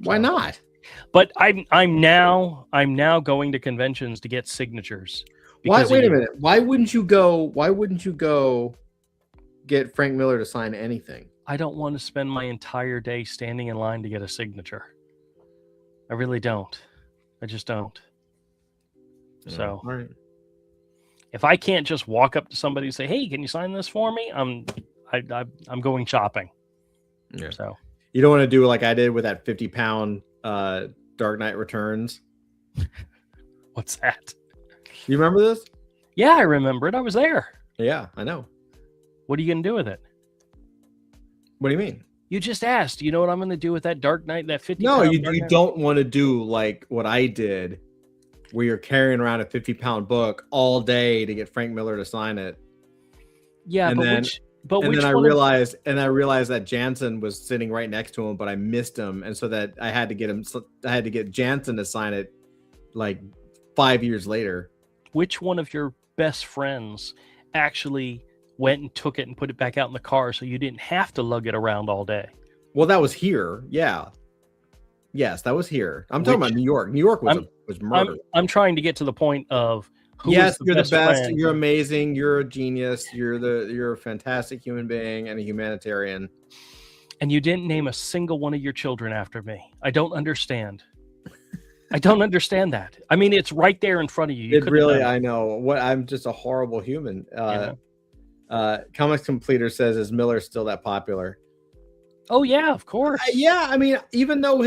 Why not? But I'm now going to conventions to get signatures. Why? because of Wait a you. minute. Why wouldn't you go get Frank Miller to sign anything? I don't want to spend my entire day standing in line to get a signature. I really don't. I just don't. So all right. if I can't just walk up to somebody and say, "Hey, can you sign this for me?" I'm going shopping. Yeah. So You don't want to do like I did with that 50-pound Dark Knight Returns. what's that? You remember this? Yeah, I remember it. I was there. Yeah, I know. What are you going to do with it? What do you mean? You just asked. You know what I'm going to do with that Dark Knight? That 50. No, pound you Dark Knight? don't want to do like what I did, where you're carrying around a 50-pound book all day to get Frank Miller to sign it. Yeah, and but then- which? But And which then I one realized that Jansen was sitting right next to him, but I missed him, and so that I had to get Jansen to sign it like 5 years later. which one of your best friends actually went and took it and put it back out in the car so you didn't have to lug it around all day? Well, that was here. Yeah. Yes, that was here. I'm talking Which- about New York. New York was I'm- was murder. I'm trying to get to the point of who Yes, is you're the best. best. friend. You're amazing. You're a genius. You're a fantastic human being and a humanitarian. And you didn't name a single one of your children after me. I don't understand. I don't understand that. I mean, it's right there in front of you. You It could've really, done it. I know. What I'm just a horrible human. Yeah. Comics Completer says, "Is Miller still that popular?" Oh yeah, of course. Yeah, I mean, even though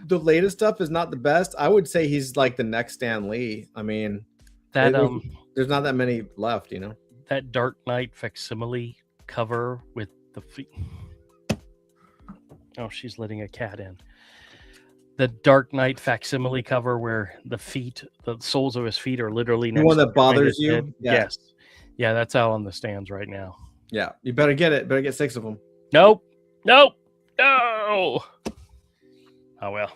the latest stuff is not the best, I would say he's like the next Stan Lee. I mean, That there's not that many left, you know. that Dark Knight facsimile cover with the feet. Oh, she's letting a cat in. The Dark Knight facsimile cover where the soles of his feet are literally The next one to that bothers his you? head. Yeah. Yes. Yeah, that's out on the stands right now. Yeah, you better get it. Better get 6 of them. Nope. No. Oh well.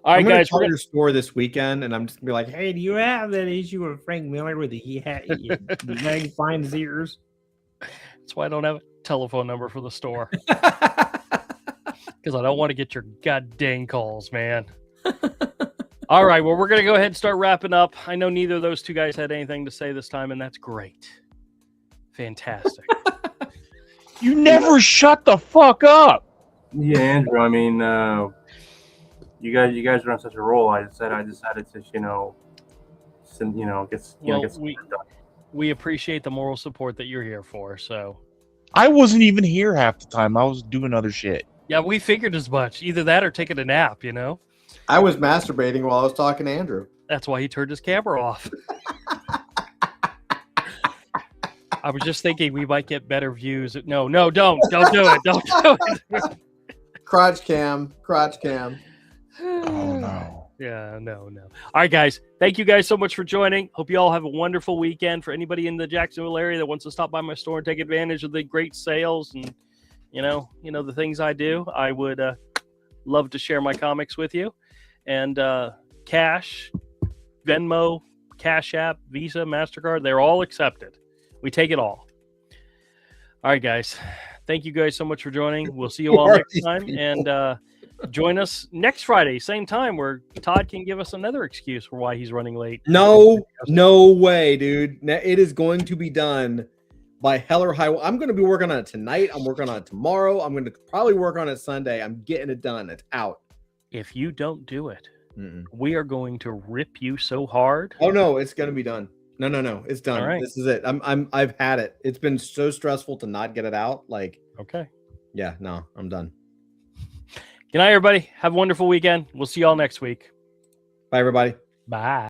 All right, I'm gonna guys. call your store this weekend, and I'm just gonna be like, "Hey, do you have that issue of Frank Miller with the magnifying his ears?" That's why I don't have a telephone number for the store because I don't want to get your goddamn calls, man. All right. Well, we're going to go ahead and start wrapping up. I know neither of those two guys had anything to say this time, and that's great. Fantastic. You never shut the fuck up. Yeah, Andrew. I mean, you guys are on such a roll. I decided to, get we appreciate the moral support that you're here for. So, I wasn't even here half the time. I was doing other shit. yeah, we figured as much. Either that or taking a nap, I was masturbating while I was talking to Andrew. That's why he turned his camera off. I was just thinking we might get better views. No, don't do it. Don't do it. Crotch cam. Oh no. Yeah, no. All right, guys. Thank you guys so much for joining. Hope you all have a wonderful weekend. For anybody in the Jacksonville area that wants to stop by my store and take advantage of the great sales and the things I do, I would love to share my comics with you. And cash, Venmo, Cash App, Visa, MasterCard, they're all accepted. We take it all. All right, guys. thank you guys so much for joining. We'll see you all next time, and join us next Friday, same time, where Todd can give us another excuse for why he's running late. No way, dude. It is going to be done by hell or high. I'm going to be working on it tonight. I'm working on it tomorrow. I'm going to probably work on it Sunday. I'm getting it done. It's out. If you don't do it, we are going to rip you so hard. Oh no, it's going to be done. No, it's done. All right. This is it. I've had it. It's been so stressful to not get it out. Like, Okay. yeah, no, I'm done. Good night, everybody. Have a wonderful weekend. We'll see you all next week. Bye, everybody. Bye.